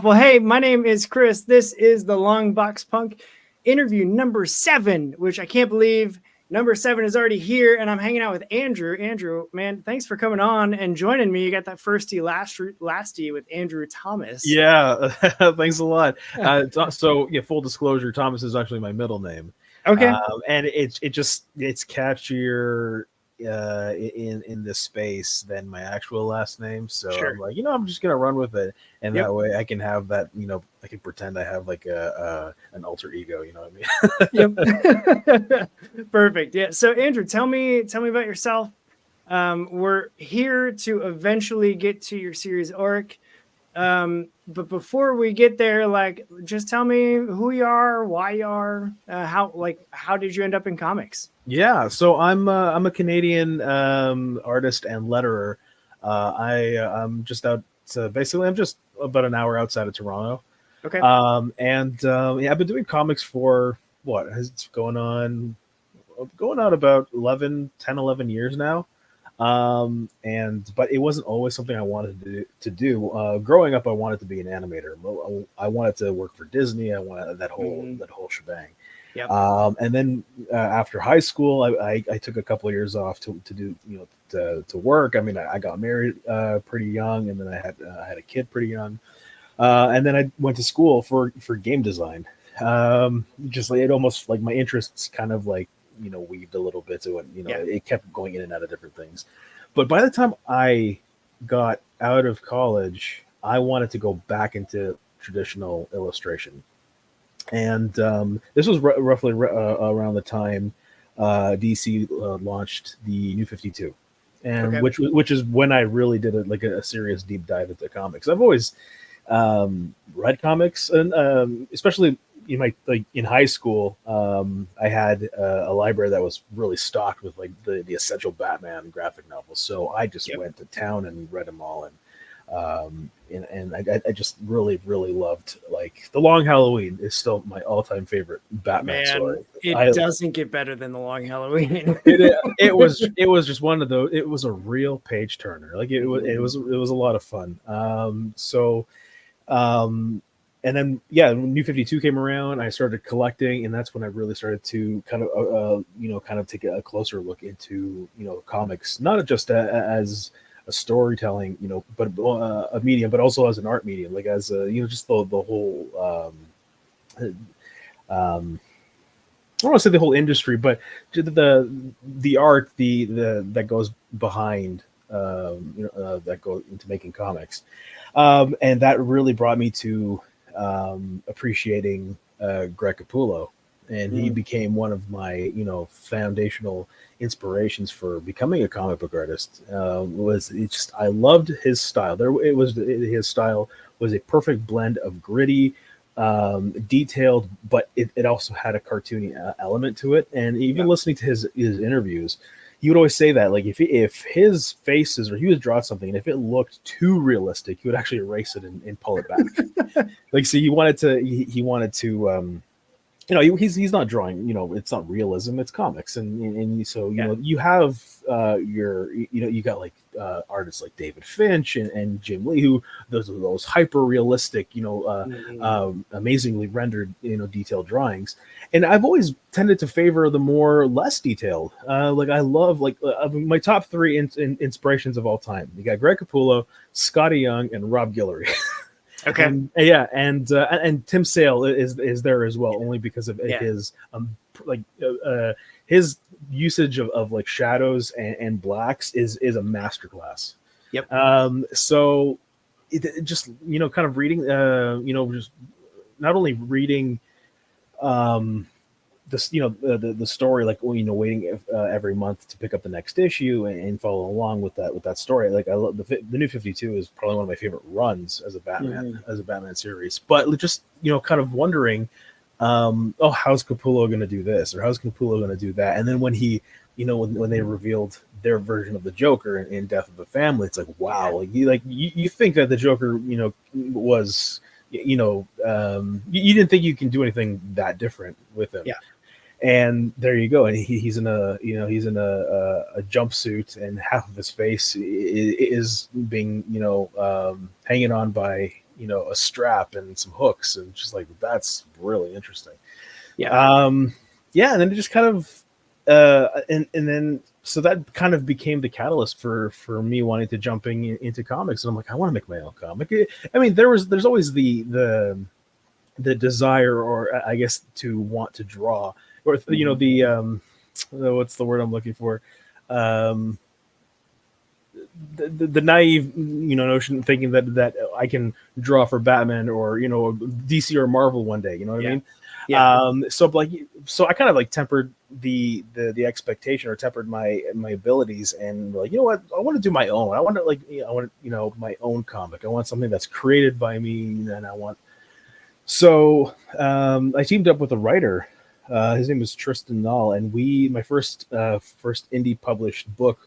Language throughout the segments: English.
Well, hey, my name is Chris. This is the Long Box Punk interview number 7, which I can't believe number 7 is already here. And I'm hanging out with Andrew. Andrew, man, thanks for coming on and joining me. You got that firsty lasty with Andrew Thomas. Yeah, thanks a lot. Full disclosure, Thomas is actually my middle name. Okay. And it's catchier in this space than my actual last name. So Sure. I'm like, I'm just gonna run with it, and Yep. that way I can have that. I can pretend I have like an alter ego. You know what I mean? Yep. Perfect. Yeah. So Andrew, tell me about yourself. We're here to eventually get to your series Auric. But before we get there, just tell me who you are, why you are, how did you end up in comics? Yeah, so I'm a Canadian artist and letterer. I'm just out. Basically, I'm just about an hour outside of Toronto. Okay. I've been doing comics for what has going on about 11 years now. But it wasn't always something I wanted to do. Growing up, I wanted to be an animator. I wanted to work for Disney. I wanted that whole shebang. Yep. And then after high school, I took a couple of years off to do to work. I mean, I got married pretty young, and then I had a kid pretty young, and then I went to school for game design. Just like it almost like my interests kind of like weaved a little bit to it. It kept going in and out of different things. But by the time I got out of college, I wanted to go back into traditional illustration. And this was roughly around the time DC launched the New 52, and okay. which is when I really did a serious deep dive into comics. I've always read comics, and especially in high school, I had a library that was really stocked with like the essential Batman graphic novels. So I just went to town and read them all, and I just really loved like The Long Halloween is still my all-time favorite Batman story. It doesn't get better than The Long Halloween. it was just one of those. It was a real page turner. Like it was a lot of fun. And then New 52 came around. I started collecting, and that's when I really started to kind of take a closer look into comics, not just as a storytelling, but a medium, but also as an art medium, like as just the whole. I don't want to say the whole industry, but the art that goes behind that goes into making comics, and that really brought me to appreciating Greg Capullo, and he became one of my foundational inspirations for becoming a comic book artist. I loved his style. His style was a perfect blend of gritty, detailed, but it also had a cartoony element to it. And even listening to his interviews, he would always say that, like, if his faces, or he would draw something, and if it looked too realistic, he would actually erase it and pull it back. Like, so he wanted to he's not drawing, it's not realism, it's comics, and so you have you got like artists like David Finch and Jim Lee, who those hyper realistic, amazingly rendered, detailed drawings. And I've always tended to favor the more less detailed. Like I love my top 3 inspirations of all time. You got Greg Capullo, Scotty Young, and Rob Guillory. Okay. And Tim Sale is there as well, only because of his his usage of like shadows and blacks is a masterclass. Yep. So it just kind of reading just not only reading this the story, like waiting every month to pick up the next issue and follow along with that story. Like I love the New 52 is probably one of my favorite runs as a Batman series. But just kind of wondering, how's Capullo going to do this, or how's Capullo going to do that? And then when he when they revealed their version of the Joker in Death of the Family, it's like, wow, you think that the Joker was you didn't think you can do anything that different with him. And there you go. And he's in a jumpsuit, and half of his face is being hanging on by a strap and some hooks, and just like that's really interesting. Yeah. Yeah, and then it just kind of and then so that kind of became the catalyst for me wanting to into comics. And I'm like, I want to make my own comic. I mean, there's always the desire, or I guess to want to draw, or the what's the word I'm looking for, um the naive notion, thinking that I can draw for Batman or DC or Marvel one day, you know what I mean? Yeah. So I kind of like tempered the expectation, or tempered my abilities, and like, you know what, I want to do my own. I want to my own comic. I want something that's created by me, and I teamed up with a writer. His name is Tristan Nall, and my first indie published book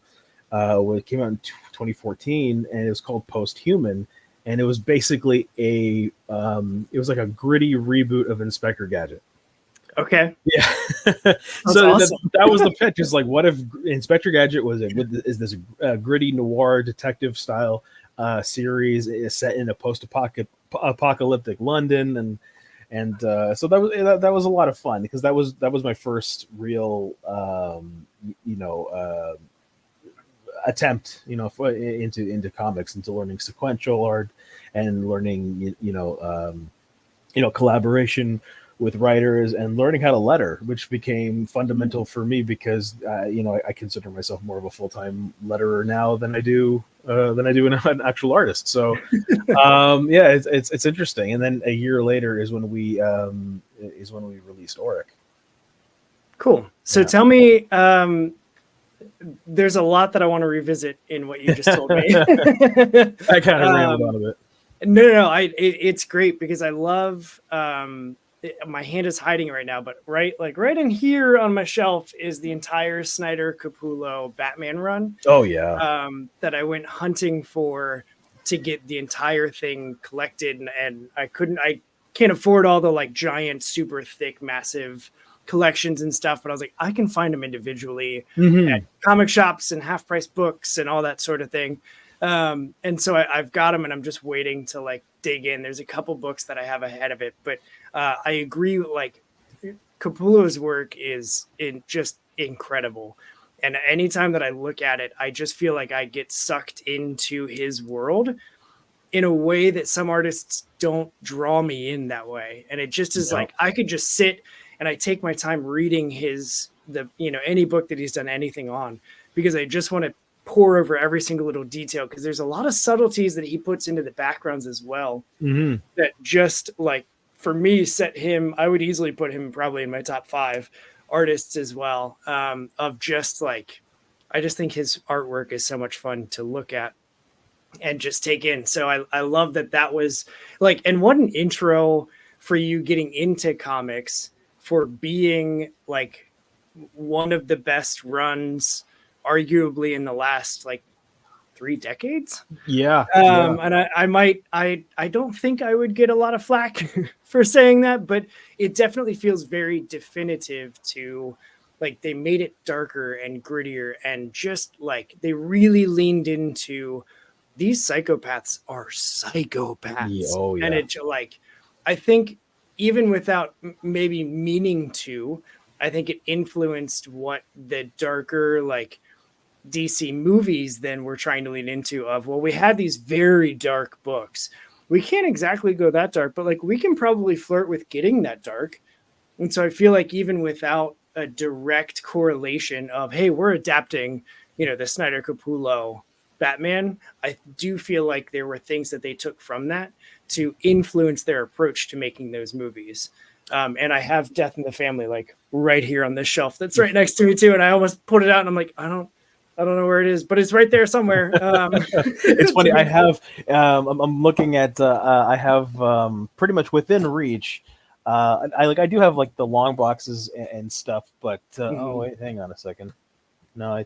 came out in 2014, and it was called Post-Human, and it was basically it was like a gritty reboot of Inspector Gadget. Okay. Yeah. So awesome. that was the pitch. Is like, what if Inspector Gadget is this gritty noir detective style series set in a post-apocalyptic London, and so that was a lot of fun, because that was my first real attempt into comics, into learning sequential art, and learning collaboration with writers, and learning how to letter, which became fundamental for me, because I consider myself more of a full-time letterer now than I do an actual artist. So yeah, it's interesting. And then a year later is when we released Auric. Cool. So tell me, there's a lot that I want to revisit in what you just told me. I kind of rambled on a bit. No. It's great, because I love. My hand is hiding it right now, but right in here on my shelf is the entire Snyder Capullo Batman run. Oh yeah. That I went hunting for to get the entire thing collected, and I can't afford all the like giant, super thick, massive collections and stuff, but I was like, I can find them individually at comic shops and half price books and all that sort of thing. And so I've got them, and I'm just waiting to like dig in. There's a couple books that I have ahead of it, but I agree. Like, Capullo's work is just incredible. And anytime that I look at it, I just feel like I get sucked into his world in a way that some artists don't draw me in that way. And it just is like, I could just sit and I take my time reading any book that he's done anything on, because I just want to pour over every single little detail, because there's a lot of subtleties that he puts into the backgrounds as well, that just like, for me, I would easily put him probably in my top 5 artists as well. Of just like, I just think his artwork is so much fun to look at and just take in. So I love that was like, and what an intro for you getting into comics, for being like one of the best runs arguably in the last like 3 decades. Yeah. And I don't think I would get a lot of flack for saying that, but it definitely feels very definitive to like, they made it darker and grittier, and just like they really leaned into these psychopaths are psychopaths. Oh, yeah. And it like, I think even without maybe meaning to, I think it influenced what the darker like DC movies then were trying to lean into, of, well, we had these very dark books. We can't exactly go that dark, but like, we can probably flirt with getting that dark. And so I feel like even without a direct correlation of, hey, we're adapting, the Snyder Capullo Batman, I do feel like there were things that they took from that to influence their approach to making those movies. And I have Death in the Family like right here on this shelf that's right next to me too. And I almost put it out, and I'm like, I don't know where it is, but it's right there somewhere. It's funny. I have, I'm looking at, I have pretty much within reach. I do have like the long boxes and stuff, but oh wait, hang on a second. No,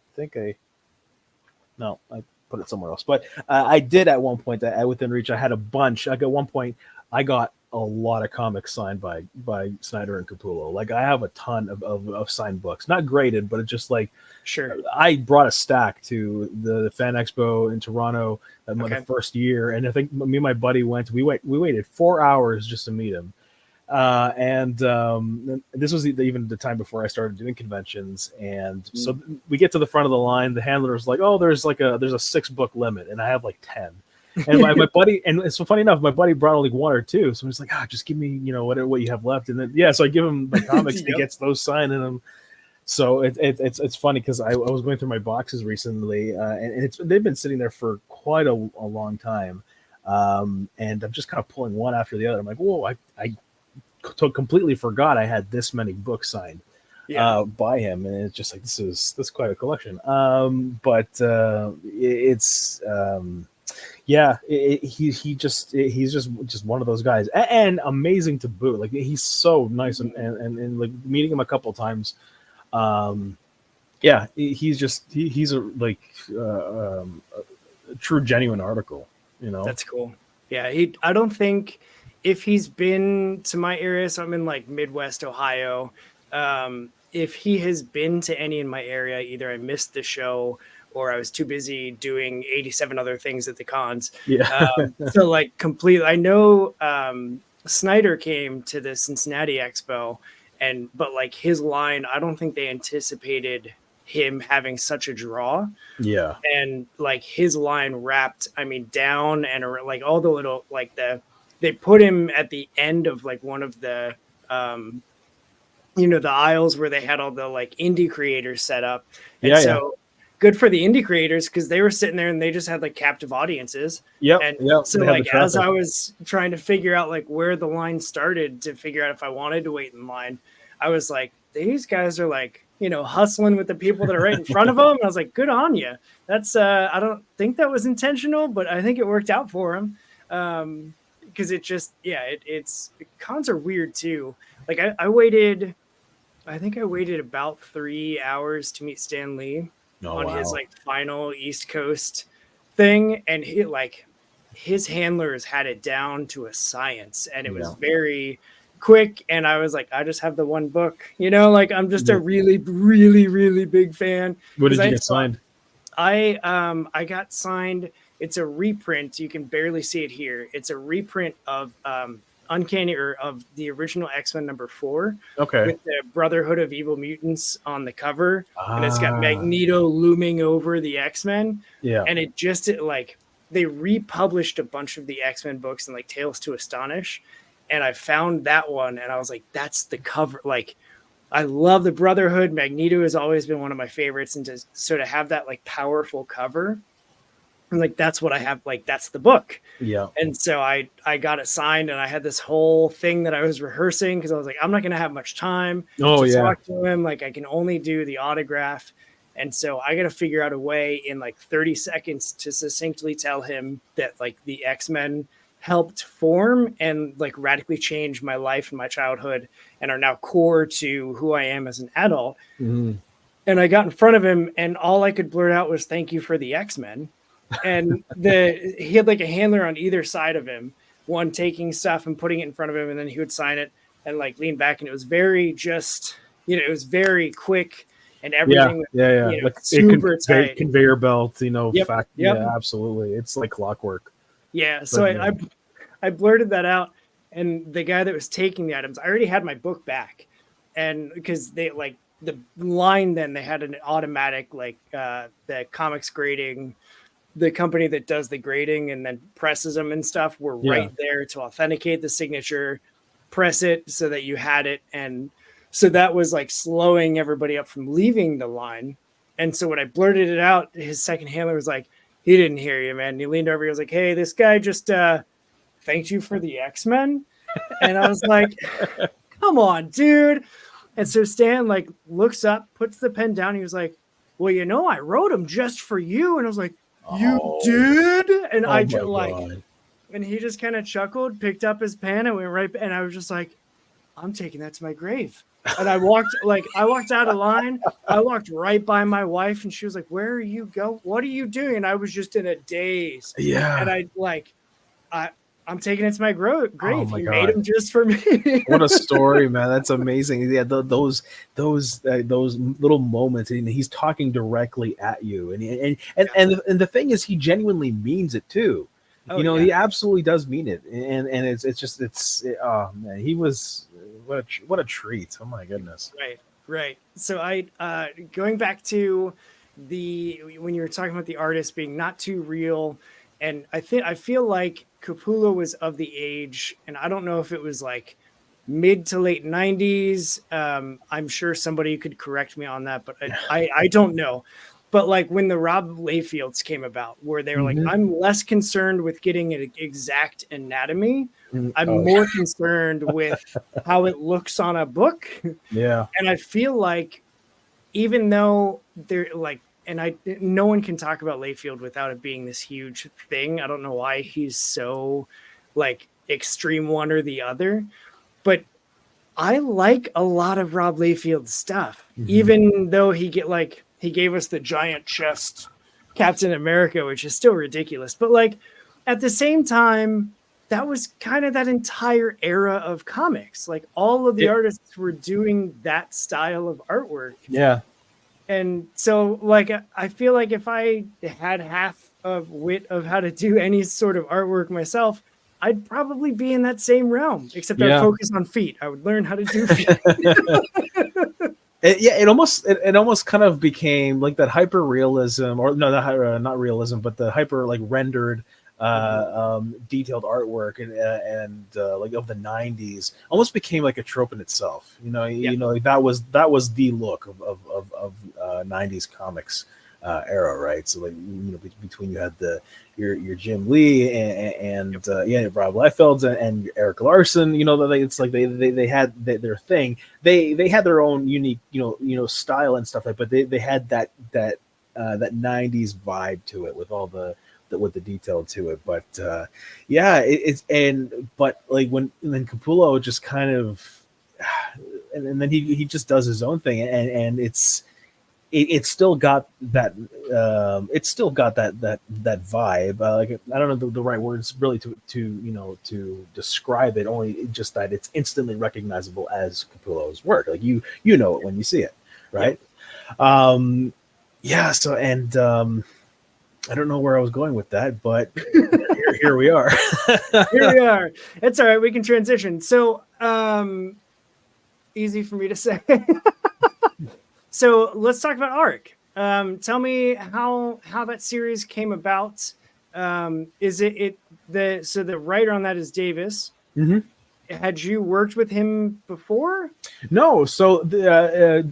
I put it somewhere else. But I did at one point, within reach, I had a bunch. Like at one point, I got a lot of comics signed by Snyder and Capullo. Like I have a ton of signed books, not graded, but it's just like Sure. I brought a stack to the Fan Expo in Toronto the Okay. first year, and I think me and my buddy went. We waited 4 hours just to meet him, and this was even the time before I started doing conventions. And so we get to the front of the line. The handler's like, "Oh, there's a 6-book limit," and I have like 10. And my buddy, and it's so funny enough, my buddy brought only 1 or 2, so he's like, just give me what you have left, and then so I give him the comics. He gets those signed in them. So it's funny because I was going through my boxes recently, and they've been sitting there for quite a long time, and I'm just kind of pulling one after the other. I'm like, whoa! I completely forgot I had this many books signed by him, and it's just like this is quite a collection. He's just one of those guys, and amazing to boot. Like he's so nice, and like meeting him a couple times. He's a true genuine article, That's cool. Yeah, I don't think if he's been to my area, so I'm in like Midwest Ohio, if he has been to any in my area, either I missed the show or I was too busy doing 87 other things at the cons. So like completely, I know Snyder came to the Cincinnati Expo, but like his line, I don't think they anticipated him having such a draw. Yeah. And like his line wrapped, down and like all the little, like they put him at the end of like one of the, the aisles where they had all the like indie creators set up. And good for the indie creators because they were sitting there and they just had like captive audiences. So like as I was trying to figure out like where the line started to figure out if I wanted to wait in line, I was like, these guys are like, hustling with the people that are right in front of them. And I was like, good on you. That's I don't think that was intentional, but I think it worked out for him. Because it just, it's cons are weird too. Like I waited about 3 hours to meet Stan Lee his like final East Coast thing. And his handlers had it down to a science, and it was very quick. And I was like, I just have the one book, like I'm just a really, really, really big fan. What did you get signed? I got signed. It's a reprint. You can barely see it here. It's a reprint of Uncanny or of the original X-Men #4. Okay. With the Brotherhood of Evil Mutants on the cover. And it's got Magneto looming over the X-Men. Yeah. And it just they republished a bunch of the X-Men books and like Tales to Astonish. And I found that one and I was like, that's the cover. Like, I love the Brotherhood. Magneto has always been one of my favorites. And to sort of have that like powerful cover, and like that's what I have, like that's the book. Yeah. And so I got it signed, and I had this whole thing that I was rehearsing because I was like, I'm not going to have much time to talk to him. Like I can only do the autograph. And so I got to figure out a way in like 30 seconds to succinctly tell him that like the X-Men helped form and like radically change my life and my childhood and are now core to who I am as an adult. Mm-hmm. And I got in front of him and all I could blurt out was thank you for the X-Men. And he had like a handler on either side of him, one taking stuff and putting it in front of him, and then he would sign it and like lean back, and it was very just, it was very quick and everything. Like super tight conveyor belt, Yep. Yeah, absolutely. It's like clockwork. Yeah. So I blurted that out, and the guy that was taking the items, I already had my book back, and because they like the line, then they had an automatic like the comics grading. The company that does the grading and then presses them and stuff were right there to authenticate the signature, press it so that you had it. And so that was like slowing everybody up from leaving the line. And so when I blurted it out, his second handler was like, he didn't hear you, man. And he leaned over. He was like, hey, this guy just thanked you for the X-Men. And I was like, come on, dude. And so Stan like looks up, puts the pen down. He was like, well, I wrote him just for you. And I was like, you did? And I just like, and he just kind of chuckled, picked up his pen and went right. And I was just like, I'm taking that to my grave. And I walked out of line. I walked right by my wife and she was like, where are you going? What are you doing? And I was just in a daze. Yeah. And I I'm taking it to my Oh grave. my He made god. them just for me. What a story, man! That's amazing. Yeah, those little moments, and he's talking directly at you, and the thing is, he genuinely means it too. Oh He yeah. absolutely does mean it, and oh man, he was what a treat. Oh my goodness. Right, right. So I going back to the when you were talking about the artist being not too real, and I feel like Capullo was of the age, and I don't know if it was like mid to late 90s. I'm sure somebody could correct me on that, but I don't know. But like when the Rob Layfields came about, where they were like, Hmm. I'm less concerned with getting an exact anatomy. I'm Oh more concerned with how it looks on a book. yeah, And I feel like even though they're like, and I no one can talk about Layfield without it being this huge thing. I don't know why he's so like extreme one or the other, but I like a lot of Rob Layfield's stuff, hmm, even though he gave us the giant chest Captain America, which is still ridiculous. But like at the same time, that was kind of that entire era of comics. Like all of the it, artists were doing that style of artwork. yeah. And so like I feel like if I had half of wit of how to do any sort of artwork myself, I'd probably be in that same realm, except I'd Yeah. focus on feet. I would learn how to do feet. Yeah, it almost kind of became like that hyper realism, or no, not realism, but the hyper like rendered, detailed artwork and like of the '90s almost became like a trope in itself. Yeah. Like that was the look of '90s comics era, right? So like between you had your Jim Lee and Rob Liefeld and Eric Larson, it's like they had their thing. They had their own unique style and stuff like, but they had that '90s vibe to it with all with the detail to it. But yeah, but like when then Capullo just kind of and then he just does his own thing, and it's still got that that vibe. Like I don't know the right words really to describe it. Only just that it's instantly recognizable as Capullo's work. Like you know it when you see it, Yep. right? Yeah. So I don't know where I was going with that, but here we are. Here we are. It's all right. We can transition. So easy for me to say. So let's talk about Auric. Tell me how that series came about. Is the writer on that is Davis? Hmm. Had you worked with him before? No, so the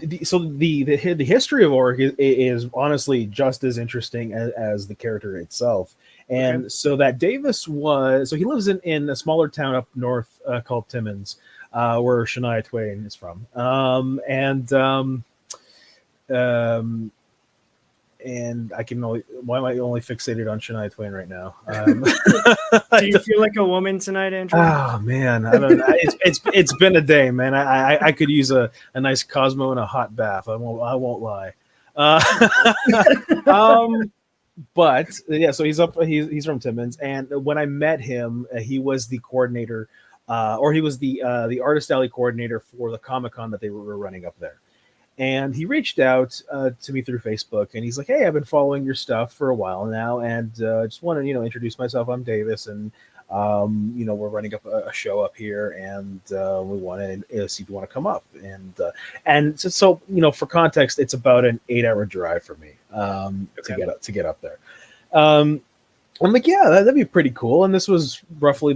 history of Auric is honestly just as interesting as the character itself. Okay. And so that Davis he lives in a smaller town up north called Timmins, where Shania Twain is from. And I can only why am I only fixated on Shania Twain right now? Do you feel like a woman tonight, Andrew? Oh man, I don't know. It's been a day, man. I could use a nice Cosmo and a hot bath. I won't lie. Um, but yeah, so he's from Timmins, and when I met him, he was the coordinator, or he was the artist alley coordinator for the Comic-Con that they were running up there. And he reached out to me through Facebook, and he's like, "Hey, I've been following your stuff for a while now, and just want to introduce myself. I'm Davis, and we're running up a show up here, and we want to see if you want to come up." And so for context, it's about an 8-hour drive for me to get up there. I'm like, yeah, that'd be pretty cool. And this was roughly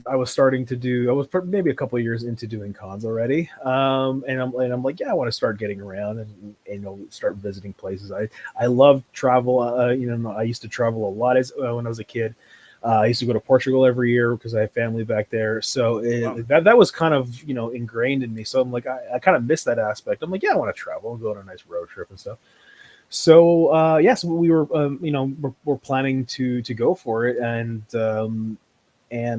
I was starting to do. I was maybe a couple of years into doing cons already. And I'm like, yeah, I want to start getting around and start visiting places. I love travel. I used to travel a lot when I was a kid. I used to go to Portugal every year because I have family back there. So that was kind of ingrained in me. So I'm like, I kind of miss that aspect. I'm like, yeah, I want to travel and go on a nice road trip and stuff. So so we were we're planning to go for it, and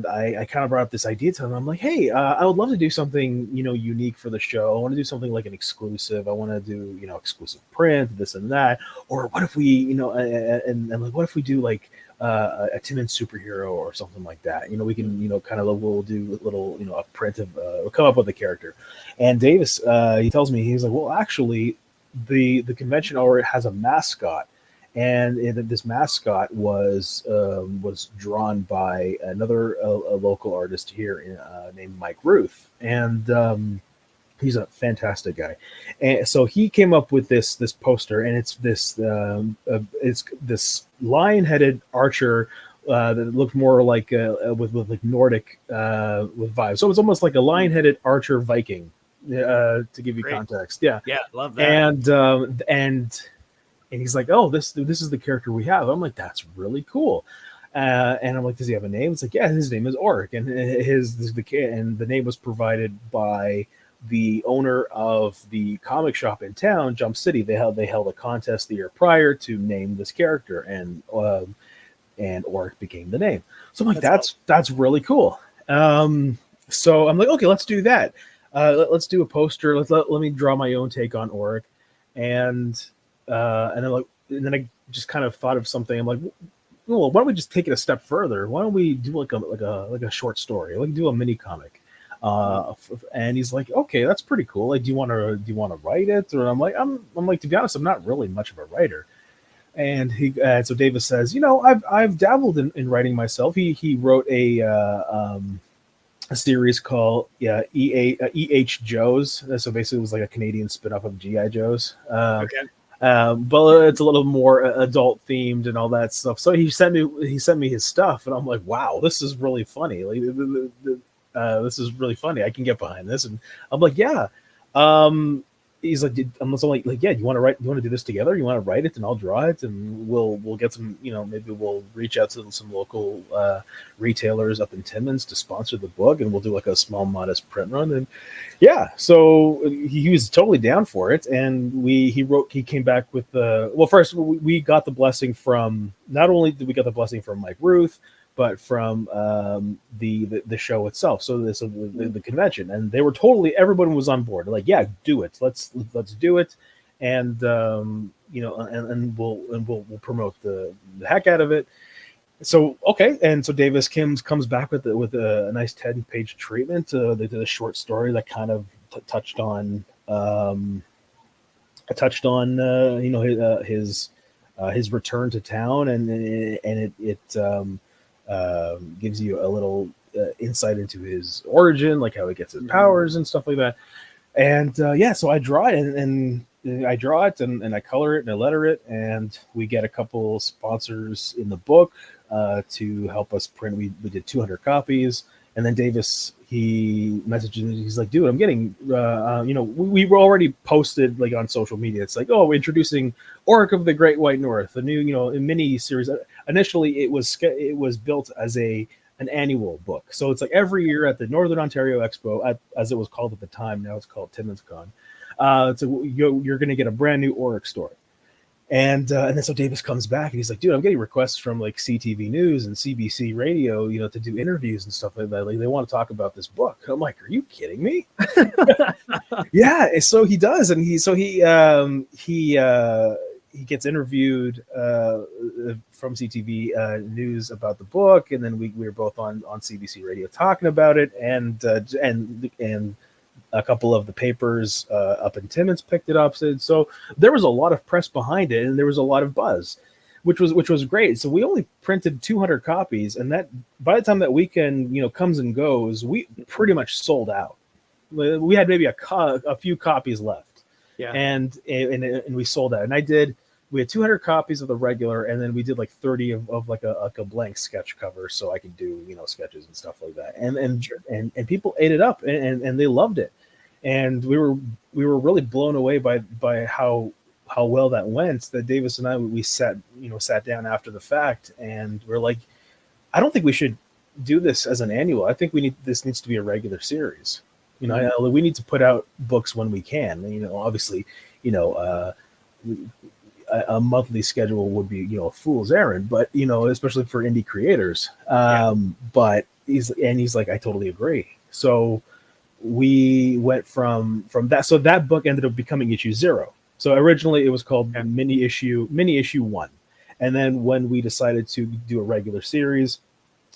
I kind of brought up this idea to him. I'm like, hey, I would love to do something unique for the show. I want to do something like an exclusive. I want to do exclusive print, this and that. Or what if we and like what if we do like a timid superhero or something like that. We can, kind of, we'll do a little, a print of, we'll come up with a character. And Davis, he tells me, he's like, well, actually, the convention already has a mascot, and this mascot was drawn by another a local artist here named Mike Ruth, and he's a fantastic guy. And so he came up with this poster, and it's this lion-headed archer that looked more like with like Nordic with vibes. So it's almost like a lion-headed archer Viking, to give you context. Yeah, love that. And he's like, oh, this is the character we have. I'm like, that's really cool. And I'm like, does he have a name? It's like, yeah, his name is Auric, and the name was provided by the owner of the comic shop in town, Jump City. They held a contest the year prior to name this character, and Auric became the name. So I'm like, that's really cool. So I'm like, okay, let's do that. Let's do a poster. Let me draw my own take on Auric, and then I just kind of thought of something. I'm like, well, why don't we just take it a step further? Why don't we do like a short story? Like do a mini comic. And he's like, okay, that's pretty cool. Like, do you want to write it? Or I'm like, to be honest, I'm not really much of a writer. And so Davis says, I've dabbled in writing myself. He wrote a series called E.H. Joe's. So basically, it was like a Canadian spin-off of G.I. Joe's. Okay. But it's a little more adult themed and all that stuff. So he sent me his stuff, and I'm like, wow, this is really funny. Like, this is really funny. I can get behind this. And I'm like, yeah. He's like, I'm also like, yeah, you want to do this together? You want to write it and I'll draw it, and we'll get some, maybe we'll reach out to some local retailers up in Timmins to sponsor the book, and we'll do like a small modest print run. And yeah, so he was totally down for it. And he came back with first we got the blessing from, not only did we get the blessing from Mike Ruth, but from the show itself. So the convention, and they were everyone was on board. Like, yeah, do it. Let's do it, and and we'll promote the heck out of it. So okay, and so Davis comes back with a nice 10-page treatment. They did a short story that kind of touched on his return to town, and it gives you a little insight into his origin, like how he gets his powers and stuff like that. And so I draw it, and I draw it, and I color it, and I letter it, and we get a couple sponsors in the book to help us print. We did 200 copies, and then Davis, he messaged me. He's like, dude, I'm getting, we were already posted like on social media. It's like, oh, we're introducing Auric of the Great White North, a new, mini series. Initially, it was built as an annual book. So it's like every year at the Northern Ontario Expo, as it was called at the time. Now it's called Timmins Con. So you're going to get a brand new Auric story. And then so Davis comes back, and he's like, dude, I'm getting requests from like CTV News and CBC Radio, to do interviews and stuff like that. Like, they want to talk about this book. I'm like, are you kidding me? Yeah. So he does. And he gets interviewed from CTV News about the book. And then we were both on CBC Radio talking about it. And a couple of the papers up in Timmins picked it up. So there was a lot of press behind it, and there was a lot of buzz, which was great. So we only printed 200 copies, and that by the time that weekend comes and goes, we pretty much sold out. We had maybe a few copies left, and we sold out. And we had 200 copies of the regular, and then we did like 30 of like a blank sketch cover, so I could do sketches and stuff like that. And people ate it up, and they loved it. And we were really blown away by how well that went. That Davis and I, we sat down after the fact, and we're like, I don't think we should do this as an annual. I think this needs to be a regular series. We need to put out books when we can. Obviously, a monthly schedule would be a fool's errand, but especially for indie creators. But he's like, I totally agree. So we went from that. So that book ended up becoming issue 0. So originally it was called mini issue 1, And then when we decided to do a regular series,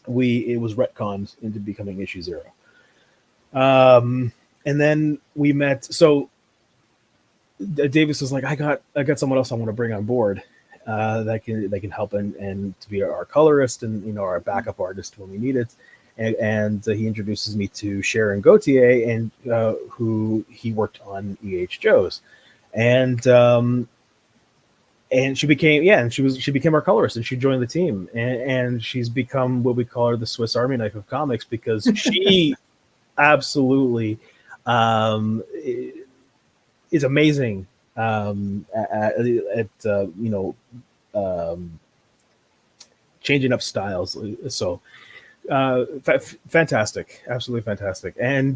it was retconned into becoming issue 0. And then we met. So Davis was like, I got someone else I want to bring on board that can help and to be our colorist and our backup artist when we need it. And he introduces me to Sharon Gauthier, and who he worked on E.H. Joe's, and she became she became our colorist, and she joined the team, and she's become what we call her the Swiss Army knife of comics, because she absolutely is amazing at changing up styles. So fantastic, absolutely fantastic. And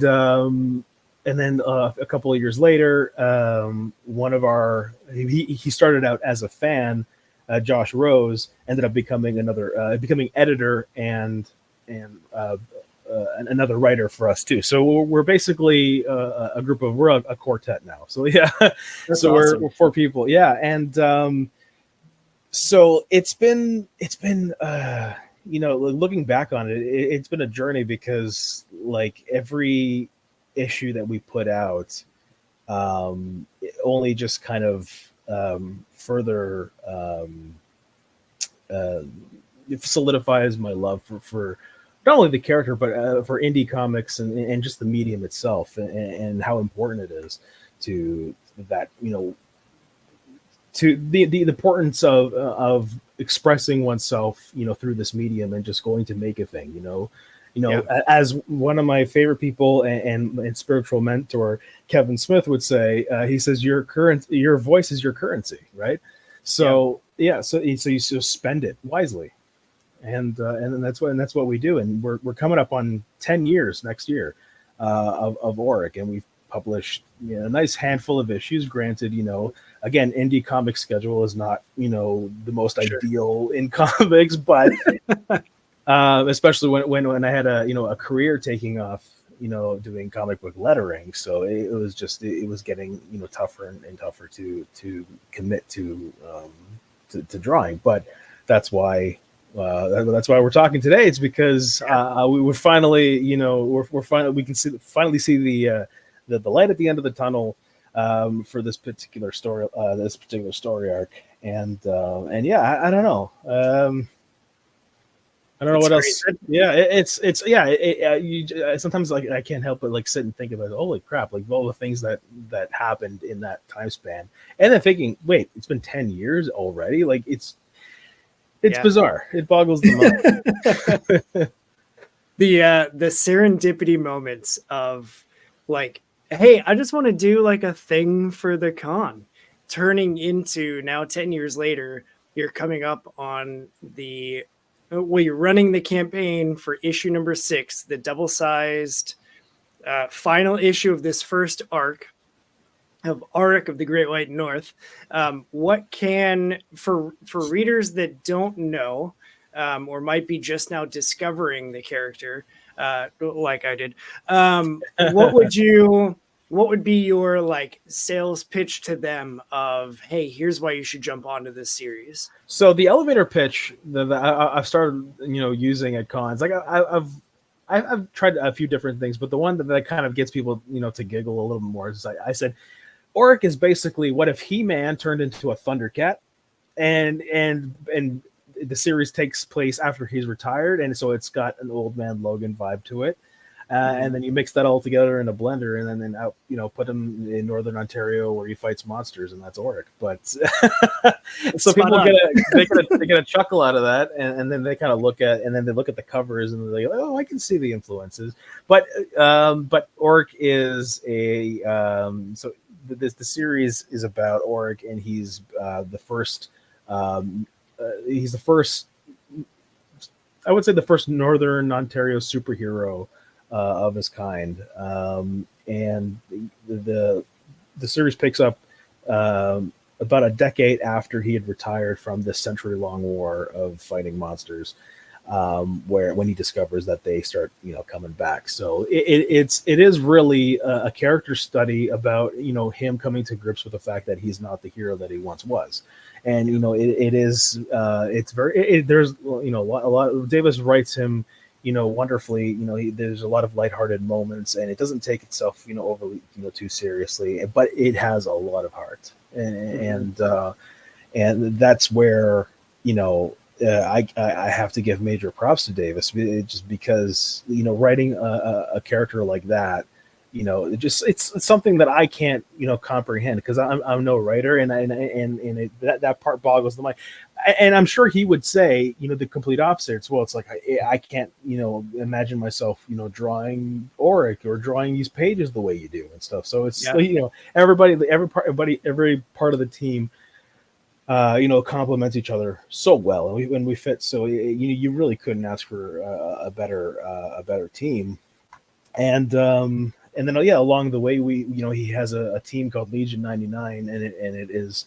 then a couple of years later, one of he started out as a fan, Josh Rose, ended up becoming editor and another writer for us too. So we're basically we're a quartet now. So yeah, That's so awesome. we're 4 people. Yeah, and so it's been looking back on it, it's been a journey, because like every issue that we put out, it only just kind of further solidifies my love for not only the character, but for indie comics and just the medium itself, and how important it is to that, to the importance of expressing oneself, through this medium, and just going to make a thing, as one of my favorite people and spiritual mentor, Kevin Smith, would say, he says, your voice is your currency, right? So so you just spend it wisely. And that's what we do, and we're coming up on 10 years next year of Auric, and we've published a nice handful of issues. Granted, again, indie comic schedule is not the most ideal in comics, but especially when I had a career taking off, doing comic book lettering, so it was getting tougher and tougher to commit to drawing, but that's why. That's why we're talking today. It's because we're finally, we can finally see the light at the end of the tunnel for this particular story arc. And yeah, I don't know. I don't know what else. Yeah, sometimes I can't help but sit and think about, holy crap, all the things that happened in that time span, and then thinking, wait, it's been 10 years already. It's bizarre. It boggles the mind. The serendipity moments of hey, I just want to do a thing for the con, turning into now 10 years later, you're coming up on you're running the campaign for issue number 6, the double-sized final issue of this first arc of Auric of the Great White North. What can, for readers that don't know, or might be just now discovering the character, like I did, what would be your sales pitch to them of, hey, here's why you should jump onto this series? So the elevator pitch that I've started using at cons, I've tried a few different things, but the one that kind of gets people to giggle a little bit more is I said, Auric is basically what if He-Man turned into a Thundercat, and the series takes place after he's retired, and so it's got an Old Man Logan vibe to it. And then you mix that all together in a blender, and then out, put him in Northern Ontario where he fights monsters, and that's Auric. But so people get a chuckle out of that, and then they kind of look at the covers, and they're like, oh, I can see the influences. But Auric is the series is about Auric, and he's the first. He's the first. I would say the first Northern Ontario superhero of his kind, and the series picks up about a decade after he had retired from this century-long war of fighting monsters, where when he discovers that they start coming back. So it is really a character study about him coming to grips with the fact that he's not the hero that he once was. And it is it's very there's a lot Davis writes him wonderfully. There's a lot of lighthearted moments, and it doesn't take itself overly too seriously, but it has a lot of heart. And that's where I have to give major props to Davis, just because writing a character like that, it's something that I can't comprehend, because I'm no writer, and that part boggles the mind. And I'm sure he would say the complete opposite. It's like I can't imagine myself drawing Auric or drawing these pages the way you do and stuff. So it's every part of the team complements each other so well, and we fit. So you really couldn't ask for a better team. And then along the way he has a team called Legion 99, and it is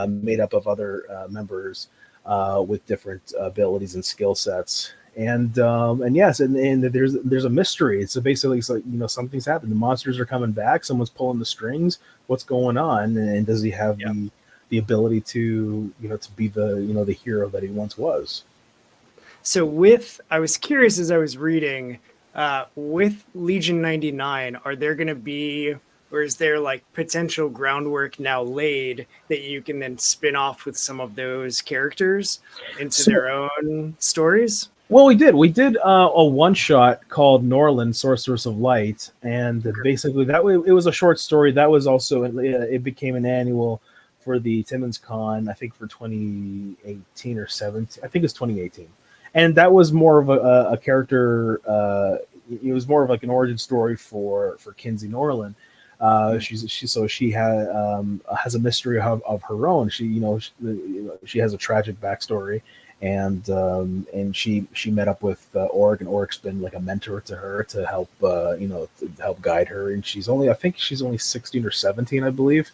made up of other members with different abilities and skill sets. And yes, and there's a mystery. It's basically like something's happened. The monsters are coming back. Someone's pulling the strings. What's going on? And does he have the ability to to be the hero that he once was? So I was curious as I was reading, with Legion 99, are there going to be, or is there like potential groundwork now laid that you can then spin off with some of those characters into their own stories? Well, we did a one shot called Norland, Sorceress of Light, and basically that way it was a short story that was also it became an annual for the Timmins Con, I think for 2018 or 17. I think it's 2018. And that was more of a character. It was more of like an origin story for Kinsey Norland. She has a mystery of her own. She has a tragic backstory, and she met up with Auric, and Auric's been like a mentor to her to help to help guide her. And I think she's only 16 or 17, I believe.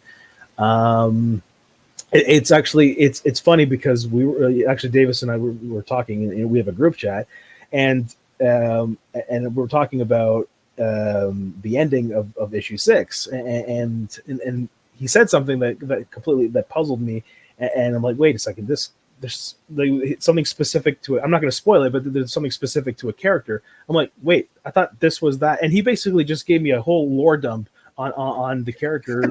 It's actually it's funny because we were actually Davis and I were talking, and we have a group chat, and we're talking about the ending of issue 6, and he said something that completely puzzled me, and I'm like, wait a second, there's something specific to it. I'm not going to spoil it, but there's something specific to a character. I'm like, wait, I thought this was that, and he basically just gave me a whole lore dump on the character.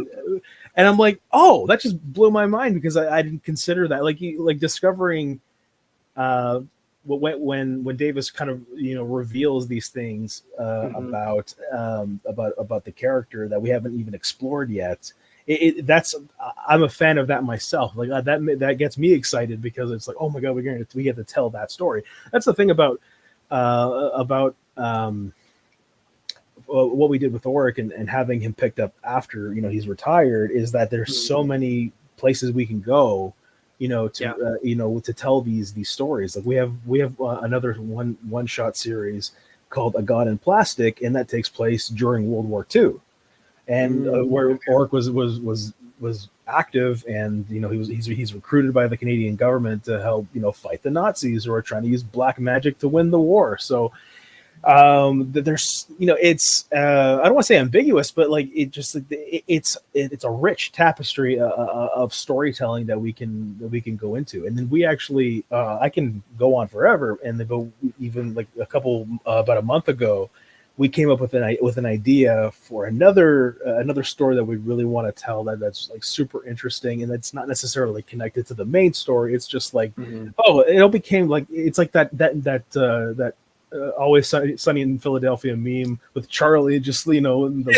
And I'm like, oh, that just blew my mind, because I didn't consider that. Like discovering when Davis kind of reveals these things about the character that we haven't even explored yet. I'm a fan of that myself. Like that gets me excited, because it's like, oh my god, we get to tell that story. That's the thing about what we did with Auric and having him picked up after he's retired, is that there's so many places we can go to tell these stories. Like we have another one shot series called A God in Plastic, and that takes place during World War II, and where Auric was active, and he's recruited by the Canadian government to help fight the Nazis who are trying to use black magic to win the war. So there's it's I don't want to say ambiguous, but like it's a rich tapestry of storytelling that we can go into. And then we actually I can go on forever, and then go even like about a month ago, we came up with an idea for another story that we really want to tell, that's like super interesting, and that's not necessarily connected to the main story. It's just like it became like, it's like that Always Sunny in Philadelphia meme with Charlie just the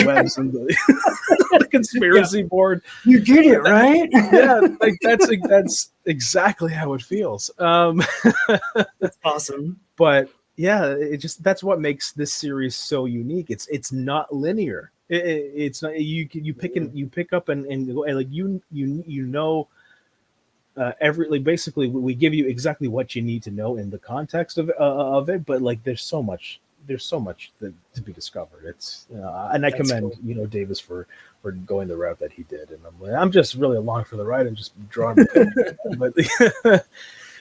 webs and the conspiracy board. You get it right. Yeah, like that's exactly how it feels. That's awesome. But yeah, that's what makes this series so unique. It's not linear. It's not you pick up and go, like basically we give you exactly what you need to know in the context of it, but like there's so much to be discovered. It's and I commend cool. Davis for going the route that he did, and I'm just really along for the ride and just drawing but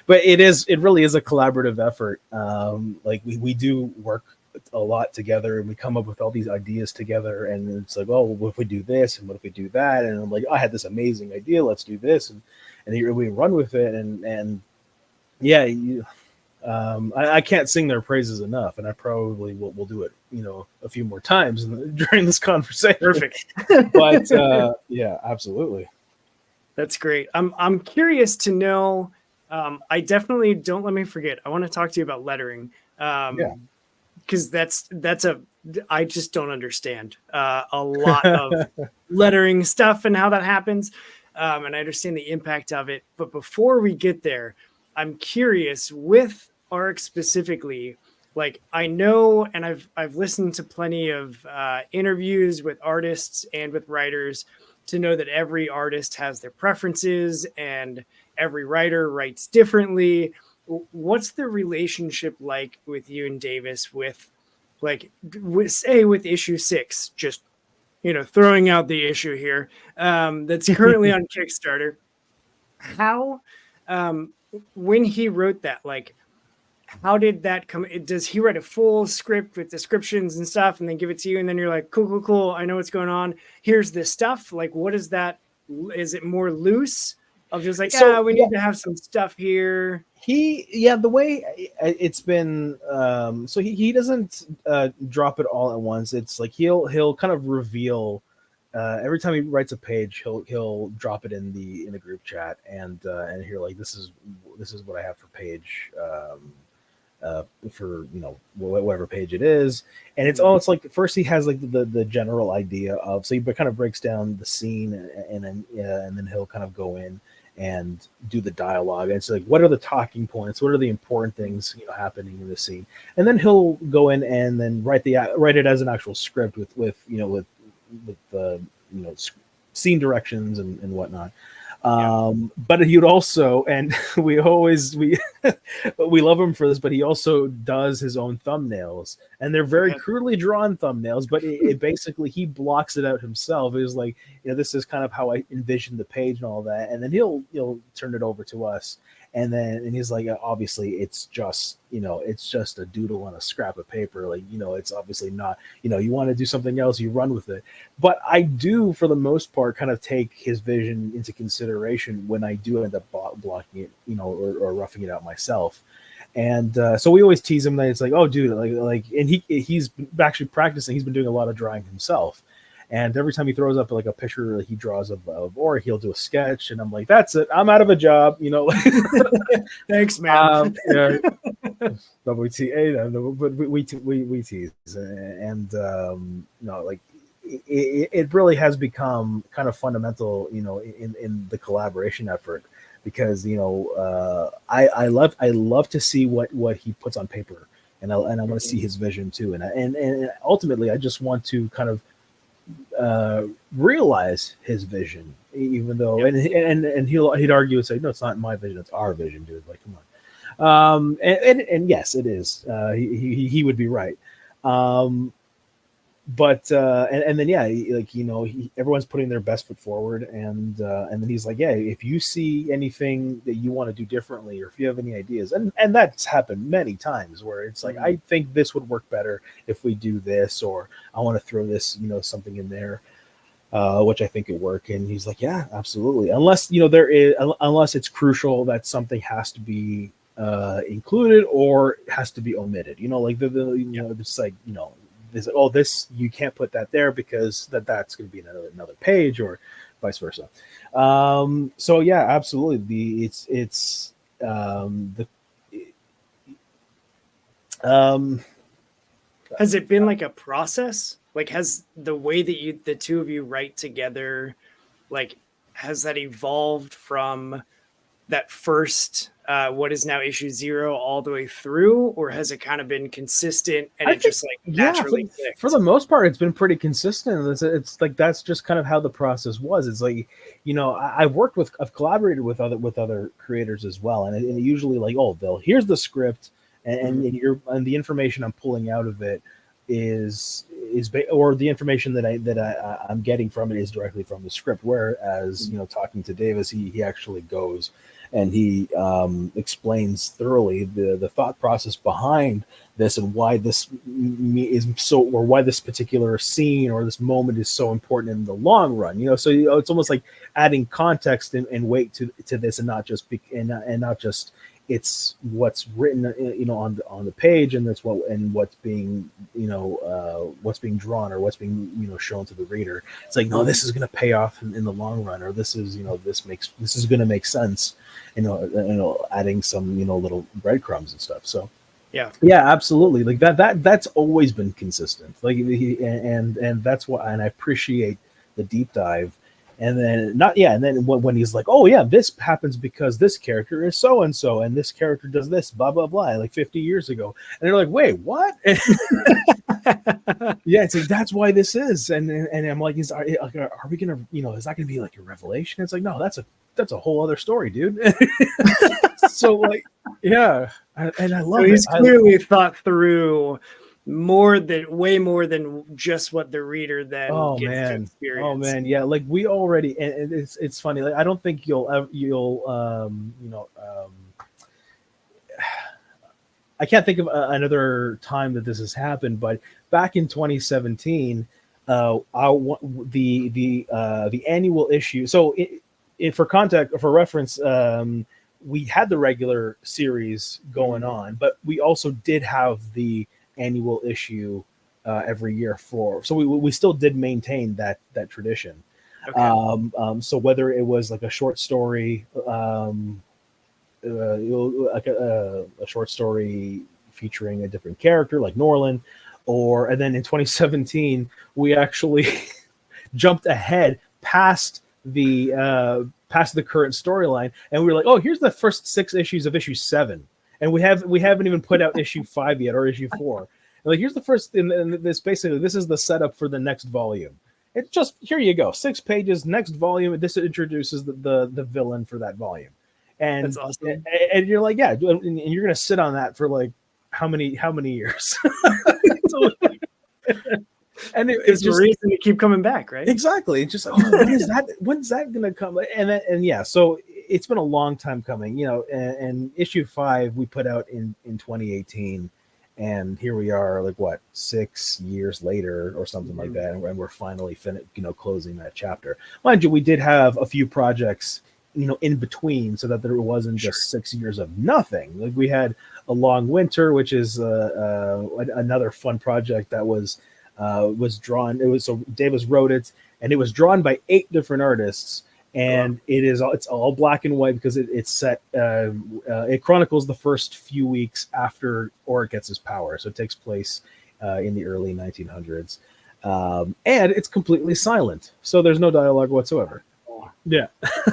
but it really is a collaborative effort. Like we do work a lot together, and we come up with all these ideas together, and it's like, oh, what if we do this, and what if we do that, and I'm like, oh, I had this amazing idea, let's do this, and here we run with it, and yeah, I can't sing their praises enough, and I probably will do it, a few more times during this conversation. Perfect. But yeah, absolutely. That's great. I'm curious to know. I definitely don't let me forget. I want to talk to you about lettering. Yeah. Because I just don't understand a lot of lettering stuff and how that happens. And I understand the impact of it. But before we get there, I'm curious with Auric specifically. Like I know, and I've listened to plenty of interviews with artists and with writers to know that every artist has their preferences and every writer writes differently. What's the relationship like with you and Davis with with issue 6, just throwing out the issue here, that's currently on Kickstarter? How when he wrote that, like, how did that come? Does he write a full script with descriptions and stuff and then give it to you, and then you're like, cool, I know what's going on, here's this stuff? Like, what is that? Is it more loose of just like, we need to have some stuff here? The way it's been, so he doesn't drop it all at once. It's like he'll kind of reveal every time he writes a page, he'll drop it in the group chat, and he're like, this is what I have for page, for whatever page it is, and it's like first he has like the general idea of, so he kind of breaks down the scene, and then he'll kind of go in and do the dialogue, and it's like, what are the talking points, what are the important things happening in the scene, and then he'll go in and then write it as an actual script with the scene directions and whatnot. But he would also, and we love him for this, but he also does his own thumbnails, and they're very crudely drawn thumbnails, but it basically, he blocks it out himself. It was like, this is kind of how I envisioned the page and all that, and then he'll turn it over to us, and he's like, obviously it's just a doodle on a scrap of paper, like, it's obviously not, you want to do something else, you run with it. But I do, for the most part, kind of take his vision into consideration when I do end up blocking it, or roughing it out myself. And so we always tease him that it's like, oh, dude, like, and he's actually practicing. He's been doing a lot of drawing himself. And every time he throws up like a picture he draws of Auric, he'll do a sketch, and I'm like, that's it, I'm out of a job, Thanks, man. But we tease, and like, it really has become kind of fundamental, in the collaboration effort, because I love to see what he puts on paper, and I want to see his vision too, and ultimately I just want to kind of realize his vision, even though and he'd argue and say, no, it's not my vision, it's our vision, dude, like, come on. And yes, it is. He would be right. But and then everyone's putting their best foot forward, and then he's like, if you see anything that you want to do differently, or if you have any ideas, and that's happened many times where it's like, I think this would work better if we do this, or I want to throw this something in there, which I think would work. And he's like, yeah, absolutely, unless unless it's crucial that something has to be included or has to be omitted, like it's like, is, oh, this, you can't put that there because that's going to be another page, or vice versa. So yeah, absolutely. Has it been like a process? Like, has the way that the two of you write together, like, has that evolved from that first what is now issue 0 all the way through, or has it kind of been consistent and just like naturally clicked? For the most part, it's been pretty consistent. It's like, that's just kind of how the process was. It's like, I've collaborated with other creators as well, and usually like, oh, here's the script, and the information I'm pulling out of it or the information that I'm getting from it is directly from the script. Whereas talking to Davis, he actually goes and he explains thoroughly the thought process behind this and why this is so, or why this particular scene or this moment is so important in the long run. So it's almost like adding context and weight to this, and not just and not just it's what's written on the page, and that's what's being what's being drawn, or what's being shown to the reader. It's like, no, this is going to pay off in the long run, or this is this is going to make sense, adding some little breadcrumbs and stuff. So yeah, absolutely. Like that's always been consistent. Like and that's why, and I appreciate the deep dive. And then when he's like, oh yeah, this happens because this character is so and so, and this character does this, blah blah blah, like 50 years ago, and they're like, wait, what? Yeah, it's like, that's why this is, and I'm like, are we gonna, is that gonna be like a revelation? It's like, no, that's a whole other story, dude. So like, yeah, and I love so it. He's clearly thought through way more than just what the reader then gets to experience. Oh man, yeah. Like we already, and it's funny. Like I don't think I can't think of another time that this has happened, but back in 2017, the annual issue. So for reference, we had the regular series going on, but we also did have the annual issue every year so we still did maintain that tradition. Okay. So whether it was like a short story, like a short story featuring a different character like Norlin, and then in 2017 we actually jumped ahead past the current storyline, and we were like, oh, here's the first 6 issues of issue 7. And we haven't even put out issue 5 yet, or issue 4. And like, here's the first. And this basically, this is the setup for the next volume. It's just, here you go, 6 pages, next volume. This introduces the villain for that volume. And that's awesome. And you're like, yeah, and you're gonna sit on that for like how many years? And it's just a reason to keep coming back, right? Exactly. It's just like, oh, when's that gonna come? And yeah, so it's been a long time coming, and issue 5 we put out in 2018, and here we are, like what, 6 years later or something like that, and we're finally closing that chapter. Mind you, we did have a few projects in between, so that there wasn't just 6 years of nothing. Like we had A Long Winter, which is another fun project that was drawn. So Davis wrote it, and it was drawn by 8 different artists. And it's all black and white because it's set. It chronicles the first few weeks after Auric gets his power, so it takes place in the early 1900s, and it's completely silent, so there's no dialogue whatsoever. Yeah,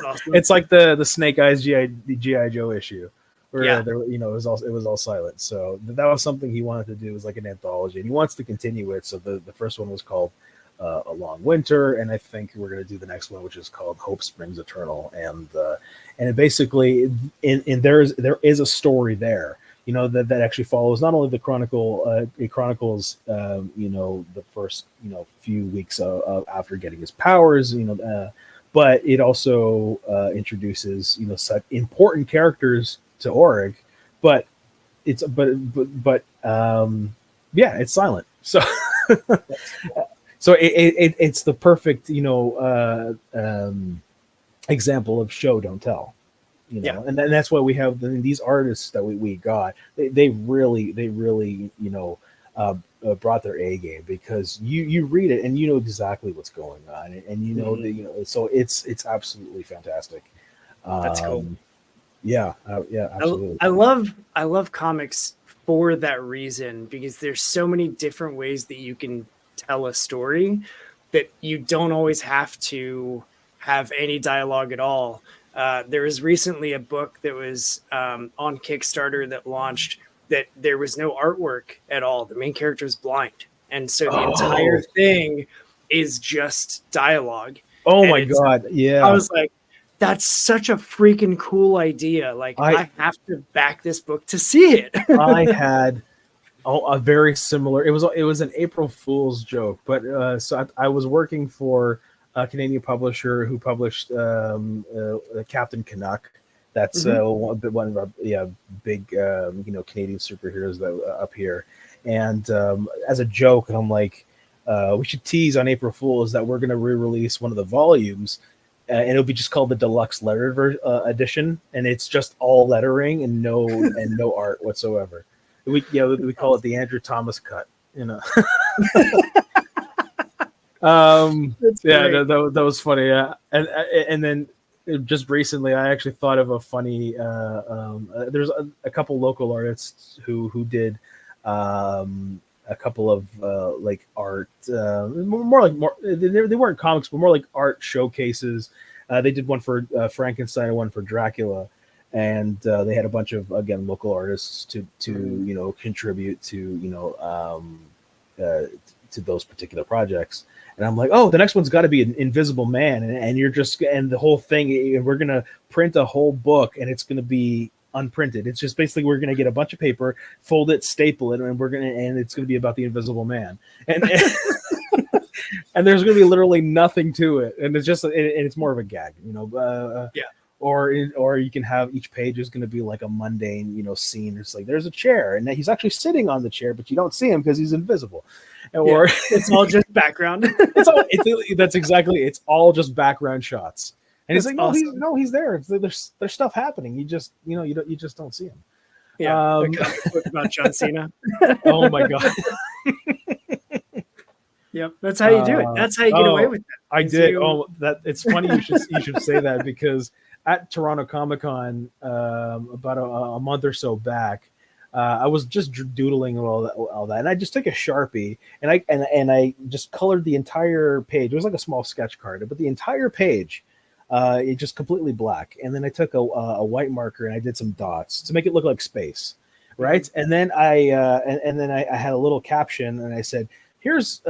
awesome. It's like the Snake Eyes GI Joe issue, where it was all silent. So that was something he wanted to do. It was like an anthology, and he wants to continue it. So the first one was called A Long Winter, and I think we're going to do the next one, which is called Hope Springs Eternal, and it basically there is a story there, that actually follows not only the chronicle, it chronicles the first few weeks after getting his powers, but it also introduces such important characters to Auric, but it's silent, so. So it's the perfect, example of show don't tell, and that's why we have these artists that we got. They really brought their A game, because you read it and you know exactly what's going on, and so it's absolutely fantastic. That's cool. Yeah, absolutely. I love comics for that reason, because there's so many different ways that you can tell a story that you don't always have to have any dialogue at all. There was recently a book that was on Kickstarter that launched that there was no artwork at all. The main character is blind, and so the entire thing is just dialogue. Oh my god! Yeah, I was like, that's such a freaking cool idea. Like, I have to back this book to see it. I had a very similar. It was an April Fool's joke, but so I was working for a Canadian publisher who published Captain Canuck, That's Mhm. one of our big Canadian superheroes that up here. And as a joke, and I'm like, we should tease on April Fools that we're going to re-release one of the volumes, and it'll be just called the deluxe lettered edition, and it's just all lettering and no art whatsoever. We call it the Andrew Thomas cut. You know. That's Yeah, great. that was funny. Yeah, and then just recently, I actually thought of a funny. There's a couple local artists who did a couple of like art, more. They weren't comics, but more like art showcases. They did one for Frankenstein and one for Dracula, and they had a bunch of again local artists to contribute to those particular projects. And I'm like, oh, the next one's got to be an Invisible Man, and you're just and the whole thing. We're gonna print a whole book, and it's gonna be unprinted. It's just basically we're gonna get a bunch of paper, fold it, staple it, and it's gonna be about the Invisible Man, and there's gonna be literally nothing to it, and it's more of a gag, Yeah. or you can have each page is going to be like a mundane scene. It's like there's a chair and he's actually sitting on the chair, but you don't see him because he's invisible, or It's all just background. that's exactly, it's all just background shots. And he's That's like, no, awesome. he's there. There's stuff happening. You just you just don't see him. Yeah. A comic book about John Cena. Oh my god. Yep. That's how you do it. That's how you get away with it. I is did. you- Oh, that it's funny you should say that, because at Toronto Comic Con about a month or so back, I was just doodling all that, and I just took a Sharpie and I just colored the entire page. It was like a small sketch card, but the entire page, it just completely black. And then I took a white marker and I did some dots to make it look like space, right? And then I had a little caption and I said, here's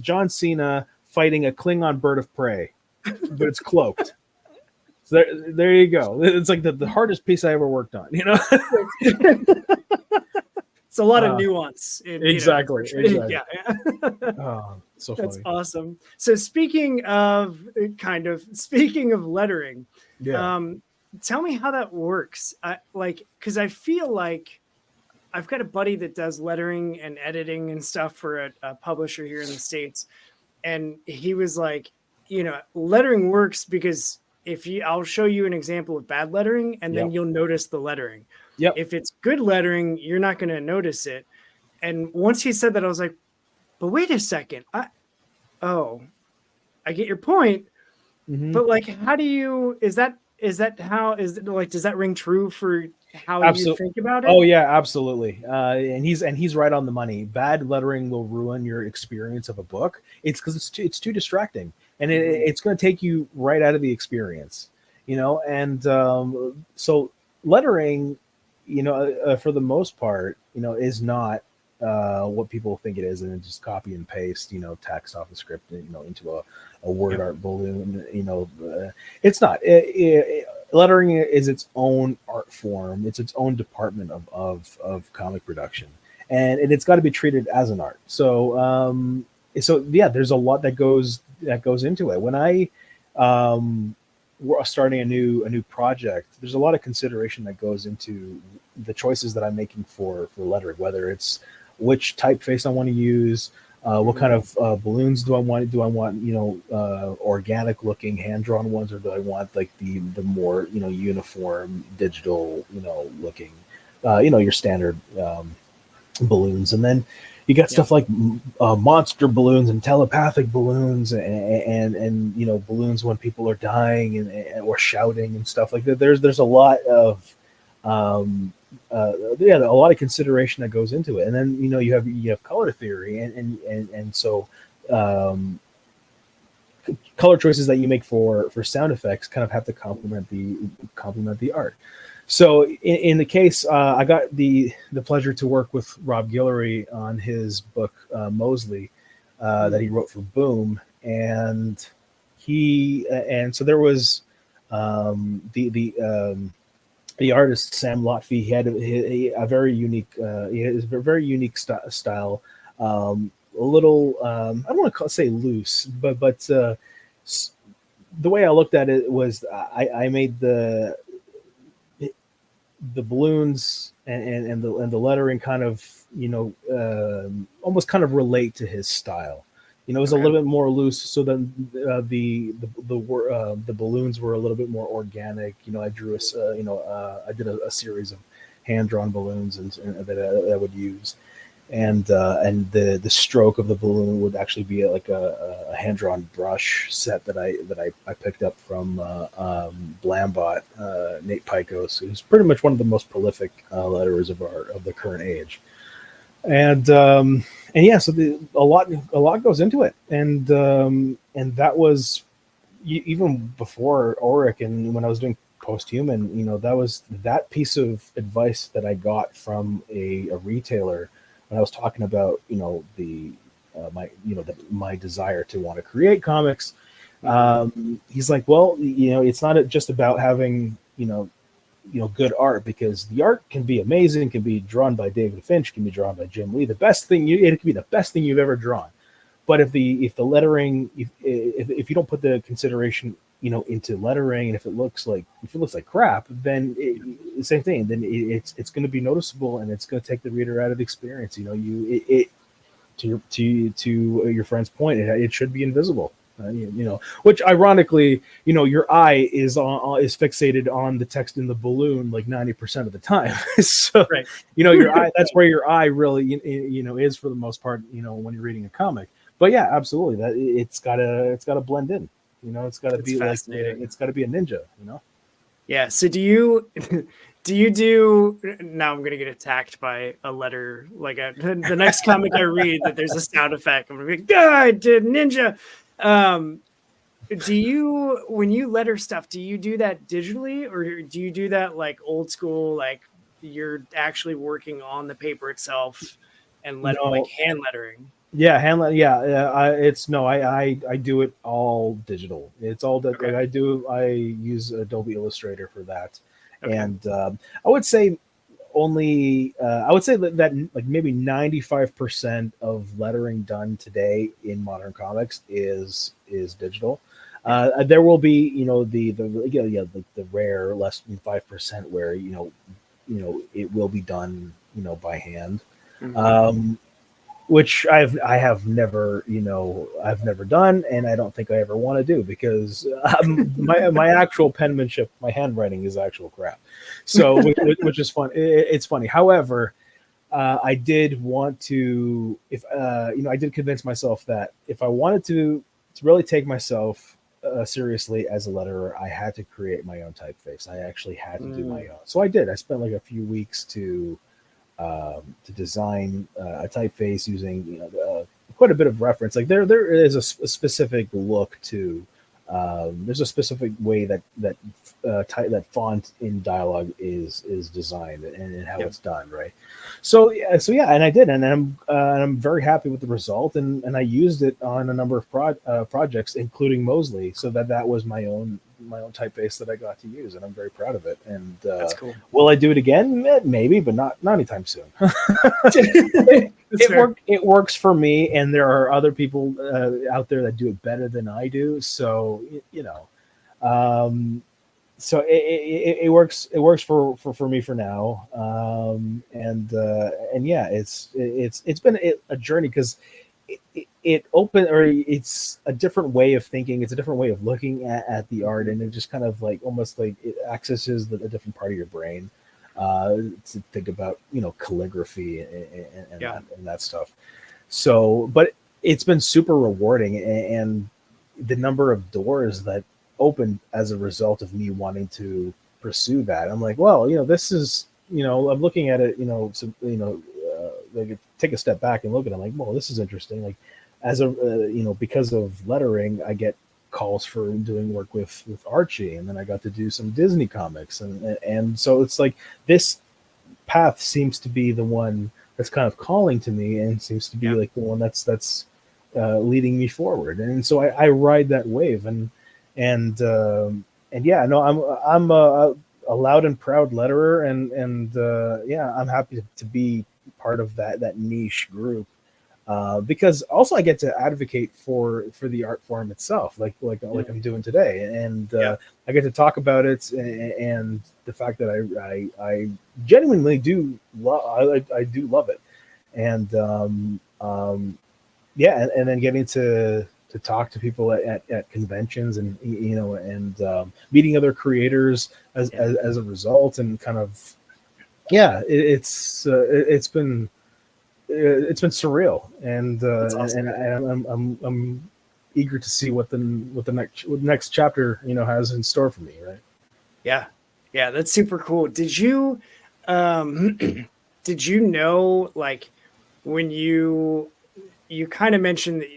John Cena fighting a Klingon bird of prey, but it's cloaked. So there you go. It's like the hardest piece I ever worked on. It's a lot of nuance. Exactly. Yeah. Oh, so That's funny. awesome. So speaking of lettering, Yeah. tell me how that works. Because I feel like I've got a buddy that does lettering and editing and stuff for a publisher here in the States. And he was like, lettering works because I'll show you an example of bad lettering and then you'll notice the lettering. Yep. If it's good lettering, you're not going to notice it. And once he said that, I was like, but wait a second. I get your point. Mm-hmm. But like, how do you, does that ring true for how you think about it? Oh yeah, absolutely. And he's right on the money. Bad lettering will ruin your experience of a book. It's because it's too distracting, and it's going to take you right out of the experience. And so lettering, for the most part, is not what people think it is, and just copy and paste, text off the script, into a word art balloon. It's not. Lettering is its own art form. It's its own department of comic production, and it's got to be treated as an art. So yeah, there's a lot that goes into it. When I we're starting a new project, there's a lot of consideration that goes into the choices that I'm making for lettering, whether it's which typeface I want to use, what kind of balloons do I want? Do I want organic looking hand drawn ones, or do I want like the more uniform digital looking your standard balloons? And then you got stuff like monster balloons and telepathic balloons and balloons when people are dying and or shouting and stuff like that. There's a lot of a lot of consideration that goes into it. And then you have color theory and so color choices that you make for sound effects kind of have to complement the art. So in the case, I got the pleasure to work with Rob Guillory on his book Mosley that he wrote for Boom, and so there was the artist Sam Lotfi. He had a very unique, style. A little, I don't want to say loose, but the way I looked at it was I made the balloons and the lettering kind of, almost kind of relate to his style. It was a Okay. little bit more loose, so then the balloons were a little bit more organic. I drew I did a series of hand drawn balloons and that I would use, and the stroke of the balloon would actually be like a hand drawn brush set that I picked up from Blambot, Nate Picos, who's pretty much one of the most prolific letterers of the current age, and yeah, so a lot goes into it, and that was even before Auric, and when I was doing Posthuman, that piece of advice that I got from a retailer when I was talking about the my desire to want to create comics. He's like, well, it's not just about having good art, because the art can be amazing, can be drawn by David Finch, can be drawn by Jim Lee. It can be the best thing you've ever drawn. But if the lettering, if you don't put the consideration into lettering, and if it looks like crap, then same thing. Then it's going to be noticeable, and it's going to take the reader out of the experience. To your friend's point, it should be invisible. Which ironically, your eye is fixated on the text in the balloon like 90% of the time. So, Right. Your eye, that's where your eye really, is for the most part, when you're reading a comic. But yeah, absolutely, that it's gotta blend in. It's gotta That's be like fascinating. it's gotta be a ninja. Yeah. So do you do you do now I'm gonna get attacked by a letter like the next comic I read that there's a sound effect. I'm gonna be like, I did ninja. Um do you when you letter stuff, do you do that digitally or do you do that like old school, like you're actually working on the paper itself and like No, hand lettering? yeah, yeah. I do it all digital. It's all that Okay. I use Adobe Illustrator for that, Okay. and I would say I would say that like maybe 95% of lettering done today in modern comics is digital. Yeah. There will be the rare less than 5% where it will be done by hand. Mhm. Um, which I have never I've never done, and I don't think I ever want to do, because my actual penmanship, my handwriting is actual crap. So which is fun. It's funny. However, I did want to, if I did convince myself that if I wanted to really take myself seriously as a letterer, I had to create my own typeface. I actually had to do my Mm. own. So I did. I spent like a few weeks to design a typeface using quite a bit of reference. Like there is a specific look to. There's a specific way that font in dialogue is designed, and how Yeah. it's done, right? So yeah, and I did, and I'm very happy with the result, and I used it on a number of projects, including Mosley, so that was my own typeface that I got to use, and I'm very proud of it. And That's cool. will I do it again? Maybe, but not anytime soon. That's fair. It works for me, and there are other people out there that do it better than I do. So um, so it works. It works for me for now. And yeah, it's been a journey, because it open, or it's a different way of thinking. It's a different way of looking at the art, and it just kind of like almost like it accesses a different part of your brain to think about calligraphy Yeah. and that stuff. So, but it's been super rewarding, and the number of doors that opened as a result of me wanting to pursue that. I'm like, well, this is, I'm looking at it, so, like take a step back and look at it. I'm like, well, this is interesting. Like, as a, because of lettering, I get calls for doing work with Archie, and then I got to do some Disney comics, and so it's like this path seems to be the one that's kind of calling to me, and seems to be Yeah. like the one that's leading me forward. And so I ride that wave, and yeah, no, I'm a loud and proud letterer, and yeah, I'm happy to be part of that niche group. because also I get to advocate for the art form itself, like I'm doing today, and Yeah. I get to talk about it, and the fact that I genuinely do love I do love it, and yeah, and then getting to talk to people at conventions, and and meeting other creators as a result, and kind of yeah, it's been surreal, and That's awesome. I'm eager to see what the next chapter has in store for me, right? Yeah. Yeah, that's super cool. Did you um did you know, like, when you kind of mentioned that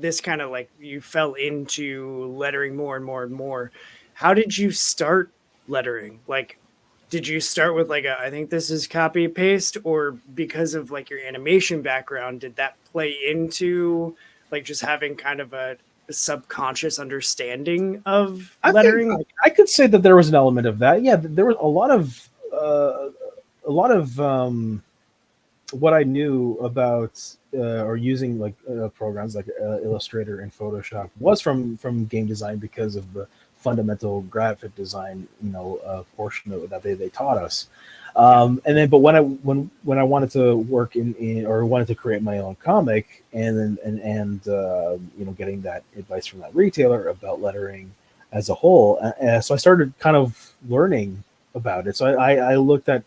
this kind of, like, you fell into lettering more and more and more. How did you start lettering? Like, did you start with like a, I think this is copy paste, or because of like your animation background, did that play into like just having kind of a subconscious understanding of I think lettering? I could say that there was an element of that. Yeah, there was a lot of what I knew about or using like programs like Illustrator and Photoshop was from game design, because of the fundamental graphic design portion of it that they taught us. Yeah. And then, but when I wanted to work in or wanted to create my own comic, and then getting that advice from that retailer about lettering as a whole, so I started kind of learning about it. So I looked at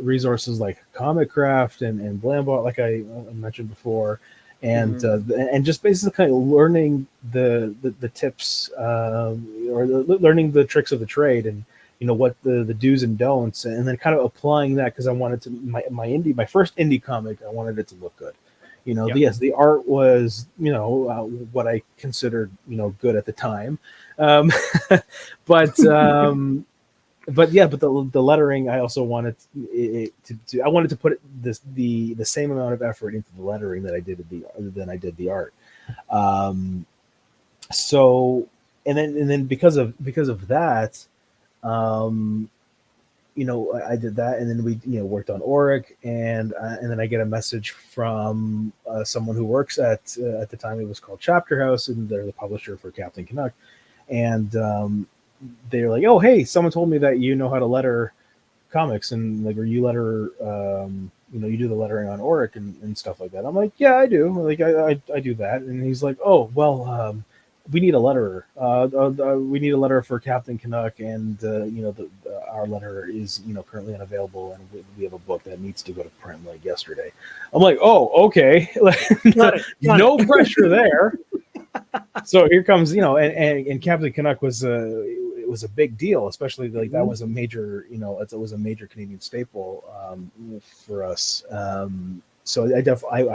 resources like Comic Craft and Blambot, like I mentioned before, and Mhm. and just basically kind of learning the tips, or learning the tricks of the trade, and what the do's and don'ts, and then kind of applying that, because I wanted to my first indie comic, I wanted it to look good. Yep. Yes, the art was what I considered good at the time, um, but yeah, but the lettering, I also wanted I wanted to put the same amount of effort into the lettering that I did than I did the art. Um, so and then because of that, um, I did that, and then we worked on Auric, and then I get a message from someone who works at the time it was called Chapter House, and they're the publisher for Captain Canuck, and they're like, "Oh, hey, someone told me that you know how to letter comics, and like, or you letter, you do the lettering on Auric and stuff like that." I'm like, "Yeah, I do. Like, I do that." And he's like, "Oh, well, we need a letterer. We need a letterer for Captain Canuck, and our letterer is currently unavailable, and we have a book that needs to go to print like yesterday." I'm like, "Oh, okay." Got it. Got No it. pressure there. So here comes, and Captain Canuck was it was a big deal, especially like that Mhm. was a major, it was a major Canadian staple for us. So I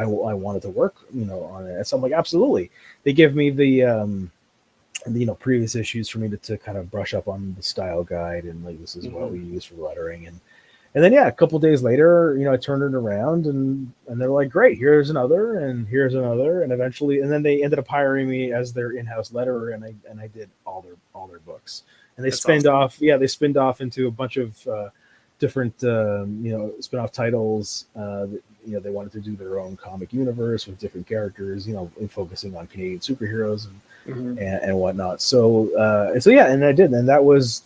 wanted to work, on it. So I'm like, absolutely. They give me previous issues for me to kind of brush up on the style guide, and like, this is what Mhm. we use for lettering, and then, yeah, a couple days later, I turned it around, and they're like, "Great, here's another," and eventually, and then they ended up hiring me as their in-house letterer, and I did all their books, and That's awesome. they spinned off into a bunch of different spin-off titles. They wanted to do their own comic universe with different characters, and focusing on Canadian superheroes Mhm. and whatnot. So yeah, and I did, and that was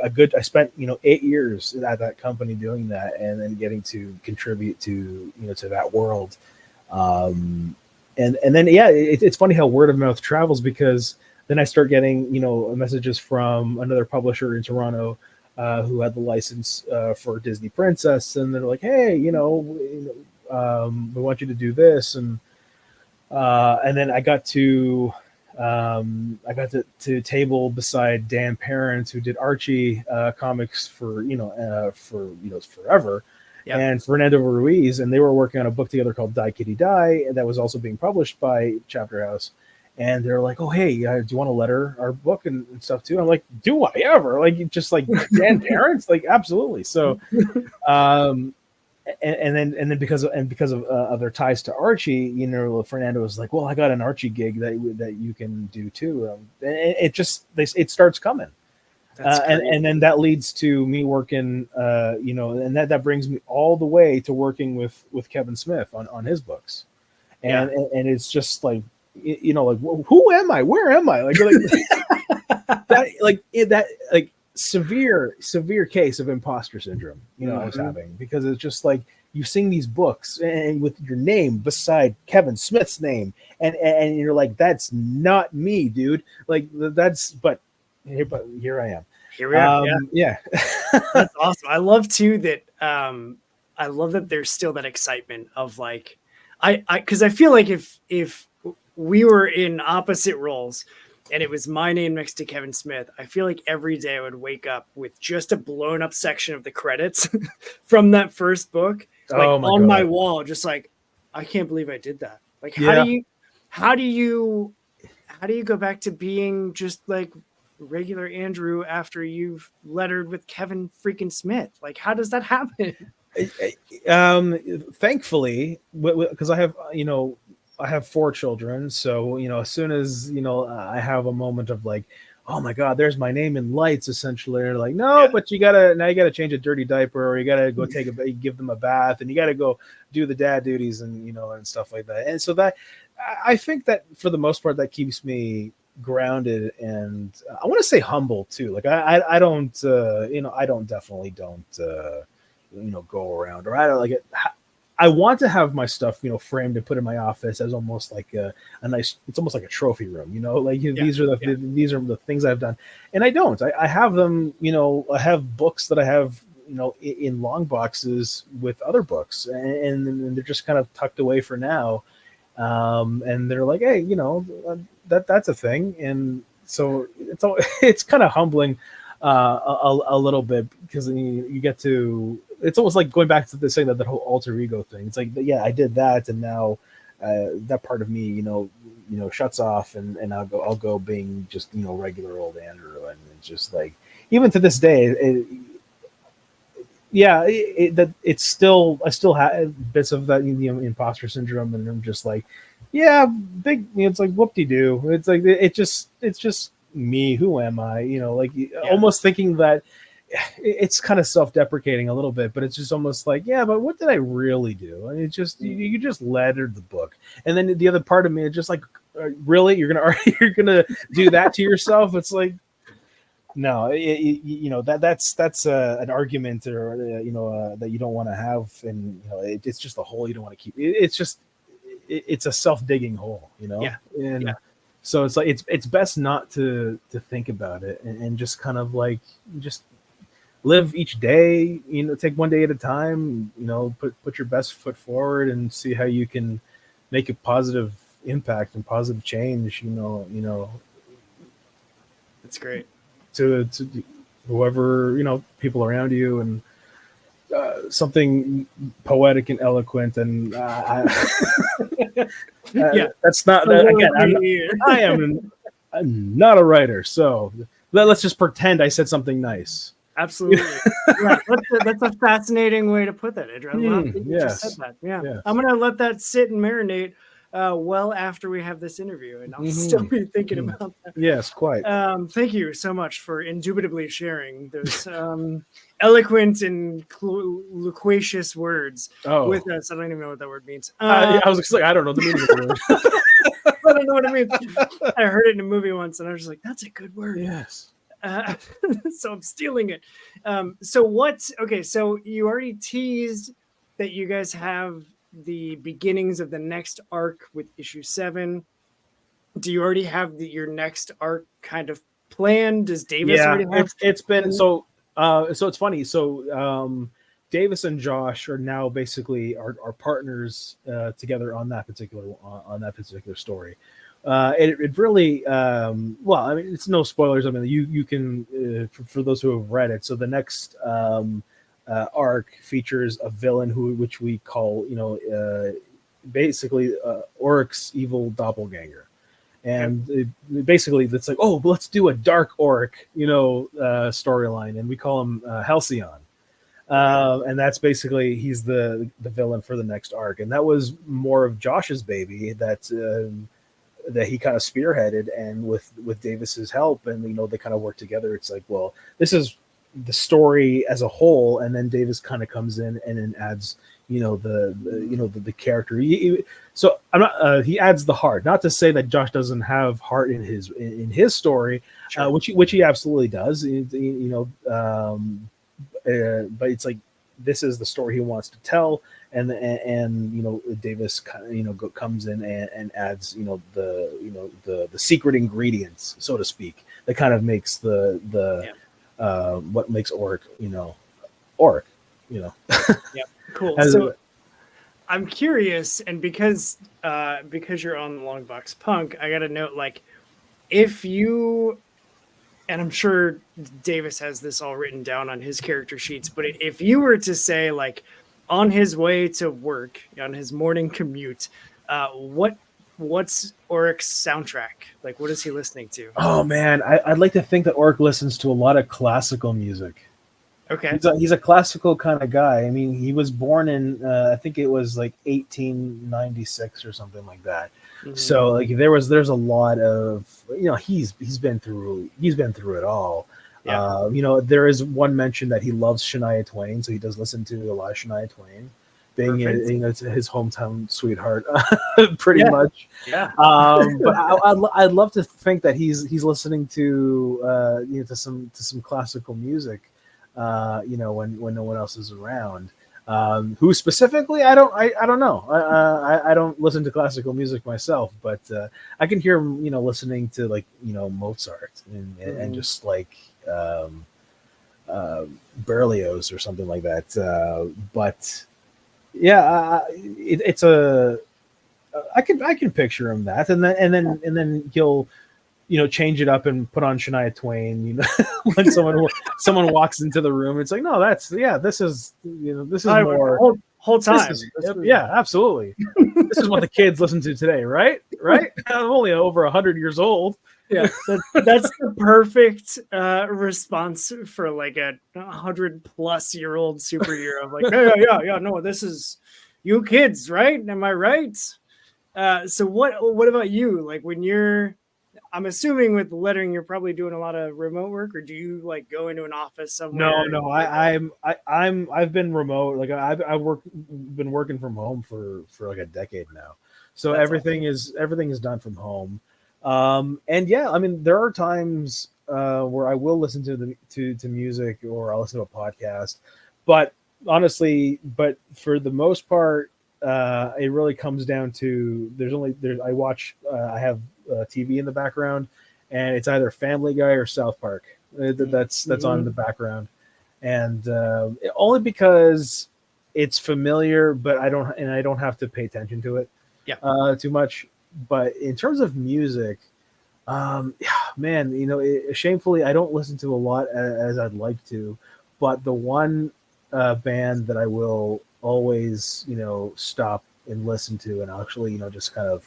a good. I spent 8 years at that company doing that, and then getting to contribute to that world. Um, and then, yeah, it's funny how word of mouth travels, because then I start getting messages from another publisher in Toronto, who had the license for Disney Princess, and they're like, "Hey, we want you to do this," and then I got to table beside Dan Parents, who did Archie comics for forever, Yeah. and Fernando Ruiz, and they were working on a book together called Die Kitty Die, and that was also being published by Chapter House. And they're like, "Oh, hey, do you want to letter our book and stuff too?" I'm like, "Do I ever?" Like, just like Dan Parents, like, absolutely. So um, and then because of their ties to Archie, Fernando was like, "Well, I got an Archie gig that you can do too," and it just it starts coming. That's great. And then that leads to me working, and that brings me all the way to working with Kevin Smith on his books, Yeah. and it's just like, like, who am I? Where am I? Like that severe case of imposter syndrome. I was having, because it's just like you sing these books and with your name beside Kevin Smith's name, and you're like, that's not me, dude. Like but here I am. Here we are. Yeah. That's awesome. I love too that I love that there's still that excitement of like I because I feel like if we were in opposite roles and it was my name next to Kevin Smith, I feel like every day I would wake up with just a blown up section of the credits from that first book, like on my wall, just like, I can't believe I did that. Like, how do you go back to being just like regular Andrew after you've lettered with Kevin freaking Smith? Like, how does that happen? Thankfully, because I have 4 children, so as soon as I have a moment of like, oh my god, there's my name in lights, essentially, they're like, no, but you gotta change a dirty diaper, or you gotta go give them a bath, and you gotta go do the dad duties, and and stuff like that. And so that, I think that for the most part, that keeps me grounded, and I want to say humble too. Like I don't definitely don't go around, or I don't like it. I want to have my stuff, framed and put in my office as almost like a nice. It's almost like a trophy room, like these are the things I've done, and I don't. I have them, I have books that I have, in long boxes with other books, and they're just kind of tucked away for now. And they're like, hey, that's a thing, and so it's kind of humbling a little bit, because you get to, it's almost like going back to the saying that whole alter ego thing. It's like, yeah, I did that, and now that part of me, shuts off, and I'll go being just regular old Andrew, and it's just like, even to this day, it's still, I still have bits of that imposter syndrome, and I'm just like, yeah, big. It's like whoop-de-doo. It's like it's just me. Who am I? Almost thinking that it's kind of self-deprecating a little bit, but it's just almost like, yeah, but what did I really do? And it's just you just lettered the book, and then the other part of me is just like, really, you're gonna do that to yourself? It's like, no, that's an argument, or that you don't want to have, and it's just a hole you don't want to keep. It's a self-digging hole, and so it's like it's best not to think about it, and just kind of like just live each day, take one day at a time, put your best foot forward, and see how you can make a positive impact and positive change. That's great. To whoever, people around you, and something poetic and eloquent, and that's not again. I'm not a writer, so let's just pretend I said something nice. Absolutely. Yeah, that's a fascinating way to put that, Andrew. I love that you just said that. Yeah. Yes. I'm going to let that sit and marinate well after we have this interview, and I'll still be thinking about that. Yes, quite. Thank you so much for indubitably sharing those eloquent and loquacious words with us. I don't even know what that word means. I was like, I don't know the meaning of the word. I don't know what it means. I heard it in a movie once, and I was just like, that's a good word. Yes. So I'm stealing it. So you already teased that you guys have the beginnings of the next arc with issue 7. Do you already have your next arc kind of planned? Does Davis already have? It's been so it's funny. So Davis and Josh are now basically our partners together on that particular story. It really well, I mean, it's no spoilers. I mean, you can for those who have read it. So the next arc features a villain which we call basically Auric's evil doppelganger, and basically it's like, oh, let's do a dark Auric storyline, and we call him Halcyon. And that's basically, he's the villain for the next arc, and that was more of Josh's baby. That that he kind of spearheaded, and with Davis's help, and they kind of work together. It's like, well, this is the story as a whole, and then Davis kind of comes in and then adds the character. So I'm not he adds the heart. Not to say that Josh doesn't have heart in his story, Sure. which he absolutely does. But it's like, this is the story he wants to tell, and Davis kind of comes in and adds the secret ingredients, so to speak, that kind of makes what makes Auric Auric. Yeah. Cool. As So I'm curious, and because you're on the Long Box Punk, I got to note, like, if you, and I'm sure Davis has this all written down on his character sheets, but if you were to say, like, on his way to work, on his morning commute, what's Auric's soundtrack? Like, what is he listening to? Oh man, I'd like to think that Auric listens to a lot of classical music. Okay. He's a classical kind of guy. I mean, he was born in I think it was like 1896 or something like that. Mm-hmm. So like there's a lot of he's been through it all. Yeah. There is one mention that he loves Shania Twain, so he does listen to a lot of Shania Twain, being his hometown sweetheart, pretty much. Yeah. But I'd love to think that he's listening to to some classical music. When no one else is around. Who specifically? I don't know. I don't listen to classical music myself, but I can hear him, listening to like Mozart and just like Berlioz or something like that. But yeah, it's a. I can picture him that, and then he'll change it up and put on Shania Twain, when someone walks into the room. It's like, no, this is more whole time. Yeah, absolutely. This is what the kids listen to today, right? I'm only over 100 years old. Yeah, that's the perfect response for like a 100-plus-year-old superhero. Like, yeah, no, this is you kids, right? Am I right? So what about you? Like, when you're, I'm assuming with lettering, you're probably doing a lot of remote work, or do you like go into an office somewhere? No, I've been remote. Like I've been working from home for like a decade now. So that's everything is done from home. And yeah, I mean, there are times where I will listen to music, or I'll listen to a podcast, but honestly, for the most part, it really comes down to I have TV in the background, and it's either Family Guy or South Park that's on in the background, and only because it's familiar, but I don't have to pay attention to it too much. But in terms of music, man, shamefully I don't listen to a lot as I'd like to, but the one band that I will always stop and listen to and actually just kind of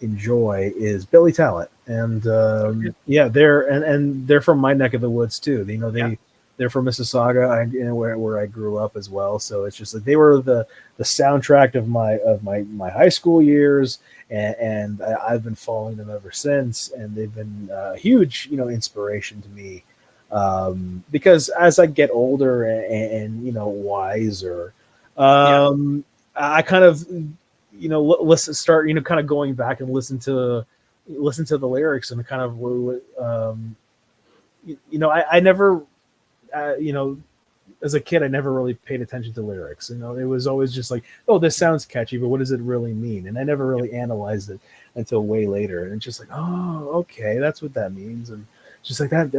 enjoy is Billy Talent. And they're from my neck of the woods too. They're from Mississauga, where I grew up as well. So it's just like they were the soundtrack of my high school years, and I've been following them ever since, and they've been a huge inspiration to me, because as I get older and wiser, I kind of start kind of going back and listen to the lyrics, and kind of I never as a kid I never really paid attention to lyrics. It was always just like, oh, this sounds catchy, but what does it really mean? And I never really analyzed it until way later, and it's just like, oh, okay, that's what that means. And just like that,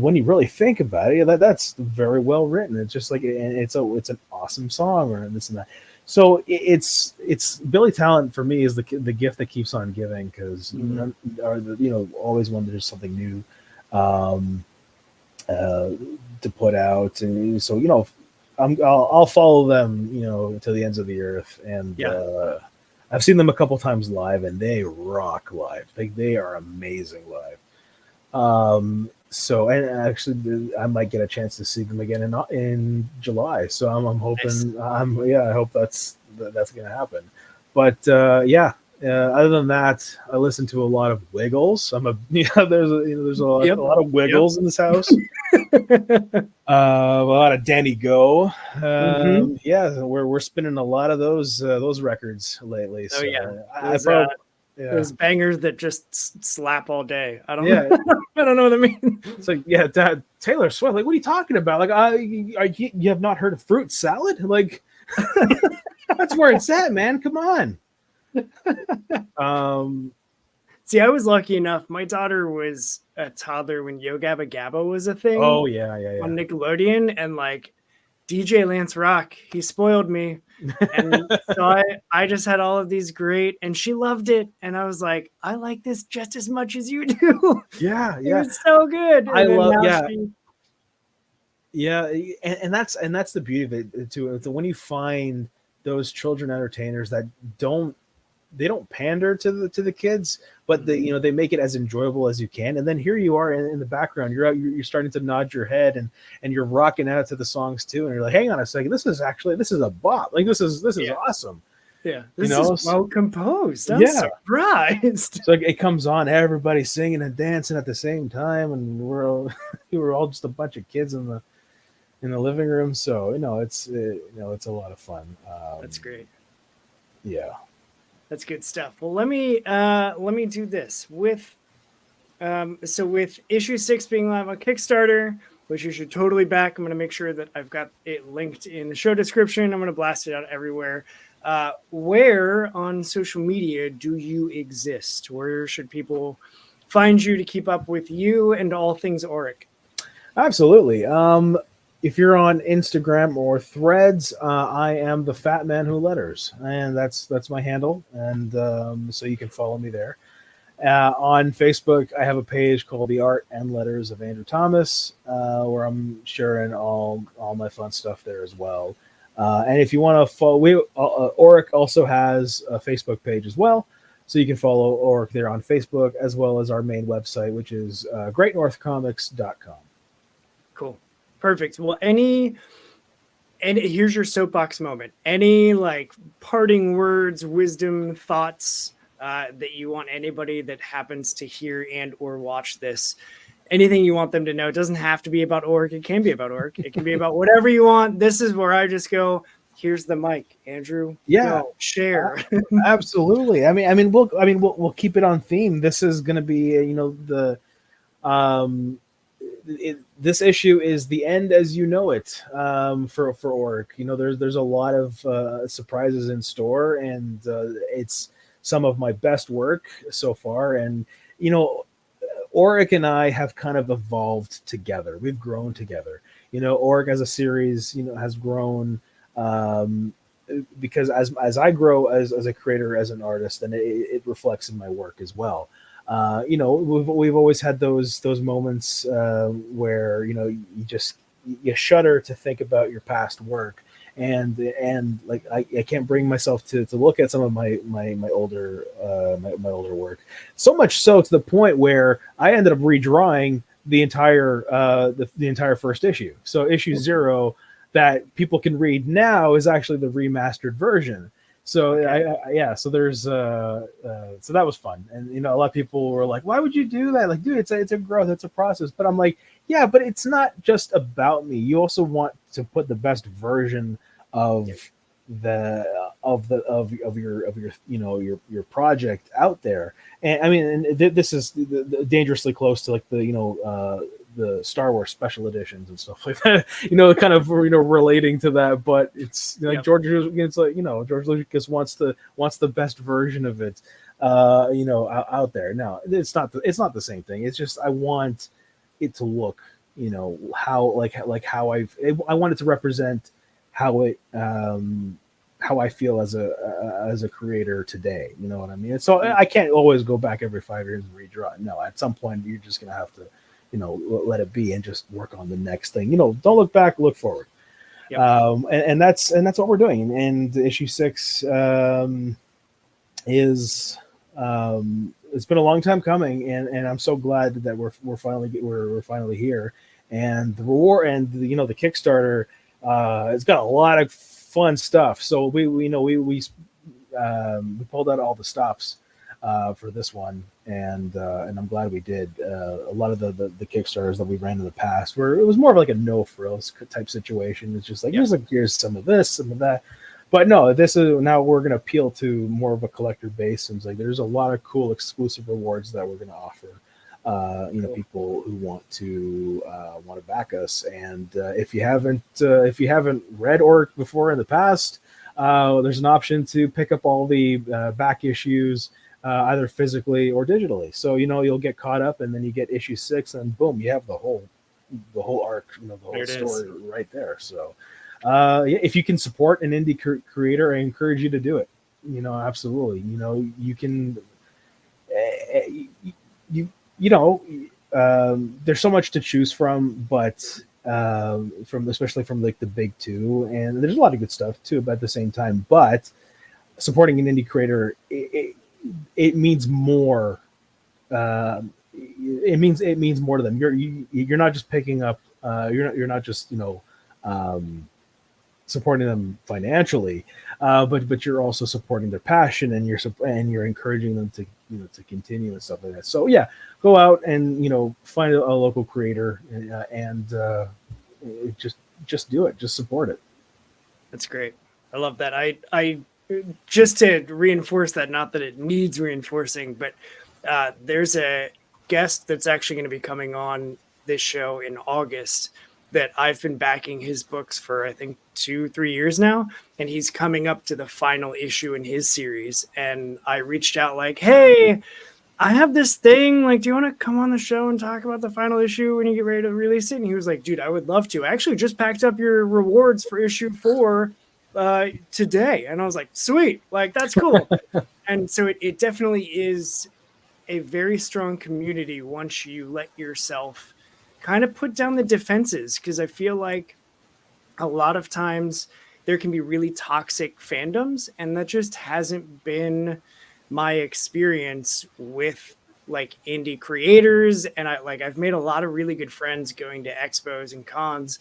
when you really think about it, that's very well written. It's just like, and it's an awesome song, or this and that. So it's Billy Talent for me is the gift that keeps on giving, because always when there's something new to put out, and so I'll follow them to the ends of the earth, and I've seen them a couple times live, and they rock live. They are amazing live. So, and actually, I might get a chance to see them again in July. So I'm hoping, nice. I hope that's going to happen. But Other than that, I listen to a lot of Wiggles. There's Yep. a lot of Wiggles in this house. A lot of Danny Go. Hmm. Yeah, we're spinning a lot of those records lately. Oh yeah, So I those probably yeah. those bangers that just slap all day. I don't know. Yeah, I don't know what I mean. it's like, yeah, Dad, Taylor Swift. Like, what are you talking about? Like, you have not heard of fruit salad? Like, that's where it's at, man. Come on. Um, See, I was lucky enough. My daughter was a toddler when Yo Gabba Gabba was a thing oh yeah, on yeah, Nickelodeon, and like DJ Lance Rock, he spoiled me. And so I just had all of these great, and she loved it. And I was like, I like this just as much as you do. yeah, It yeah. was so good. I And then love, now yeah, she, yeah, and that's the beauty of it too. It's when you find those children entertainers that don't they don't pander to the kids, but they make it as enjoyable as you can. And then here you are in the background. You're out. You're starting to nod your head and you're rocking out to the songs too. And you're like, hang on a second, this is a bop. Like this is yeah, awesome. yeah, You this know? is well composed. I'm Yeah. surprised. So it comes on, everybody singing and dancing at the same time, and we're all just a bunch of kids in the living room. So it's a lot of fun. That's great. Yeah. That's good stuff. Well, let me do this with so with issue 6 being live on Kickstarter, which you should totally back. I'm going to make sure that I've got it linked in the show description. I'm going to blast it out everywhere. Where on social media do you exist? Where should people find you to keep up with you and all things Auric? Absolutely. If you're on Instagram or Threads, I am the Fat Man Who Letters, and that's my handle, and so you can follow me there. On Facebook, I have a page called The Art and Letters of Andrew Thomas, where I'm sharing all my fun stuff there as well. And if you want to follow, Auric also has a Facebook page as well, so you can follow Auric there on Facebook, as well as our main website, which is greatnorthcomics.com. Cool. Perfect. Well, and here's your soapbox moment. Any like parting words, wisdom, thoughts that you want anybody that happens to hear and or watch this, anything you want them to know? It doesn't have to be about Auric. It can be about Auric. It can be about whatever you want. This is where I just go, here's the mic, Andrew. Yeah, go, share. absolutely. We'll keep it on theme. This is going to be the this issue is the end as you know it, for Auric. There's a lot of surprises in store, and it's some of my best work so far. And Auric and I have kind of evolved together. We've grown together. Auric as a series has grown, because as I grow as a creator, as an artist, then it reflects in my work as well. We've always had those moments where you shudder to think about your past work, and like I can't bring myself to look at some of my older my older work, so much so to the point where I ended up redrawing the entire the entire first issue. So issue 0 that people can read now is actually the remastered version. So okay. So there's so that was fun. And a lot of people were like, why would you do that? Like, dude, it's a growth, it's a process. But I'm like, yeah, but it's not just about me. You also want to put the best version of your project out there. And I mean, this is dangerously close to like the Star Wars special editions and stuff like that, kind of relating to that. But it's like George Lucas wants the best version of it out there. Now it's not the same thing. It's just I want it to look how I want it to represent how I feel as a creator today. You know what I mean? And so I can't always go back every 5 years and redraw it. No, at some point you're just gonna have to let it be and just work on the next thing. Don't look back, look forward. Yep. And that's what we're doing. And issue 6 is it's been a long time coming, and I'm so glad that we're finally here. And the reward and the Kickstarter, it's got a lot of fun stuff. So we we pulled out all the stops for this one, and I'm glad we did. A lot of the Kickstarters that we ran in the past, where it was more of like a no frills type situation. It's just like here's some of this, some of that. But no, this is now we're going to appeal to more of a collector base, and it's like there's a lot of cool exclusive rewards that we're going to offer. People who want to back us, and if you haven't read Auric before in the past, there's an option to pick up all the back issues either physically or digitally. So you'll get caught up, and then you get issue 6, and boom, you have the whole arc, the whole story right there. So if you can support an indie creator, I encourage you to do it. Absolutely. You can. There's so much to choose from, but especially from like the big two, and there's a lot of good stuff too. But at the same time, but supporting an indie creator, it means more. It means more to them. You're not just picking up. You're not just supporting them financially, but you're also supporting their passion, and you're encouraging them to continue and stuff like that. So yeah, go out and find a local creator and just do it. Just support it. That's great. I love that. I just to reinforce that, not that it needs reinforcing, but there's a guest that's actually going to be coming on this show in August that I've been backing his books for, I think 2-3 years now. And he's coming up to the final issue in his series. And I reached out like, hey, I have this thing. Like, do you want to come on the show and talk about the final issue when you get ready to release it? And he was like, dude, I would love to. I actually just packed up your rewards for issue 4 today. And I was like, sweet, like, that's cool. And so it definitely is a very strong community once you let yourself kind of put down the defenses, because I feel like a lot of times there can be really toxic fandoms, and that just hasn't been my experience with like indie creators. And I've made a lot of really good friends going to expos and cons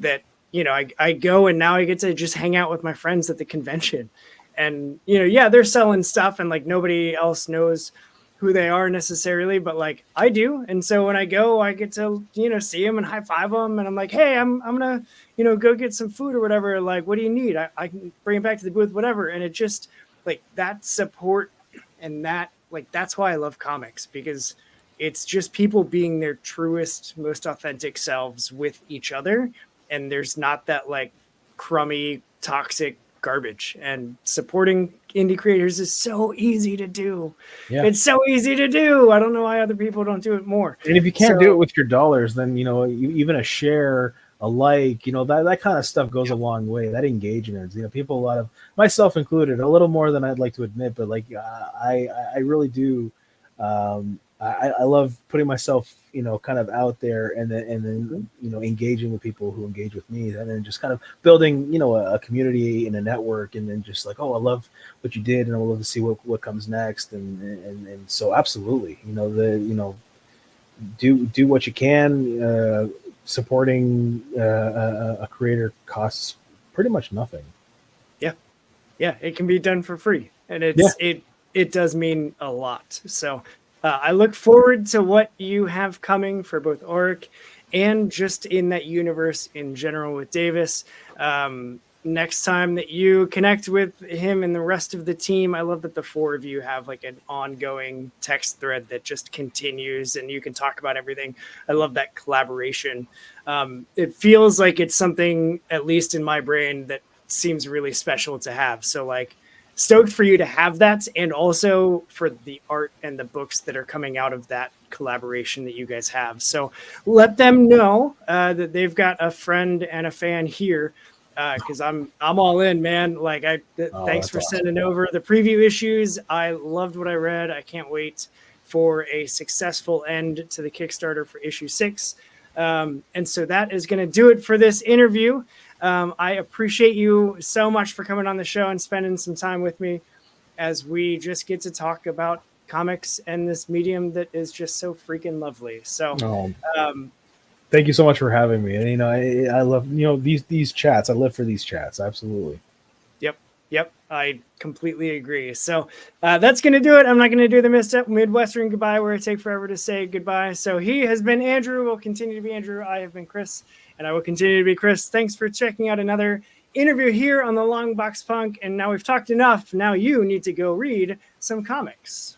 that I go, and now I get to just hang out with my friends at the convention, and they're selling stuff, and like nobody else knows who they are necessarily, but like I do. And so when I go, I get to, see them and high five them. And I'm like, hey, I'm going to, go get some food or whatever. Like, what do you need? I can bring it back to the booth, whatever. And it just like that support, and that, like, that's why I love comics, because it's just people being their truest, most authentic selves with each other. And there's not that like crummy, toxic garbage. And supporting indie creators is so easy to do. Yeah. It's so easy to do. I don't know why other people don't do it more. And if you can't do it with your dollars, then even a share, a like, that kind of stuff goes a long way. That engagement, people, a lot of, myself included, a little more than I'd like to admit, but like I really do. I love putting myself, kind of out there, and then engaging with people who engage with me, and then just kind of building, a community and a network, and then just like, oh, I love what you did, and I would love to see what comes next, and so absolutely, do what you can. Supporting a creator costs pretty much nothing. Yeah, it can be done for free, and it does mean a lot. So. I look forward to what you have coming for both Auric and just in that universe in general with Davis. Next time that you connect with him and the rest of the team, I love that the 4 of you have like an ongoing text thread that just continues, and you can talk about everything. I love that collaboration. It feels like it's something, at least in my brain, that seems really special to have. So like, stoked for you to have that, and also for the art and the books that are coming out of that collaboration that you guys have. So let them know that they've got a friend and a fan here, because I'm all in, man. Like thanks for sending over the preview issues. I loved what I read. I can't wait for a successful end to the Kickstarter for issue 6. And so that is going to do it for this interview. I appreciate you so much for coming on the show and spending some time with me as we just get to talk about comics and this medium that is just so freaking lovely. So, thank you so much for having me. And, I love, these chats. I live for these chats. Absolutely. Yep. Yep, I completely agree. So that's going to do it. I'm not going to do the Midwestern goodbye where it take forever to say goodbye. So he has been Andrew, will continue to be Andrew. I have been Chris, and I will continue to be Chris. Thanks for checking out another interview here on the Long Box Punk. And now we've talked enough. Now you need to go read some comics.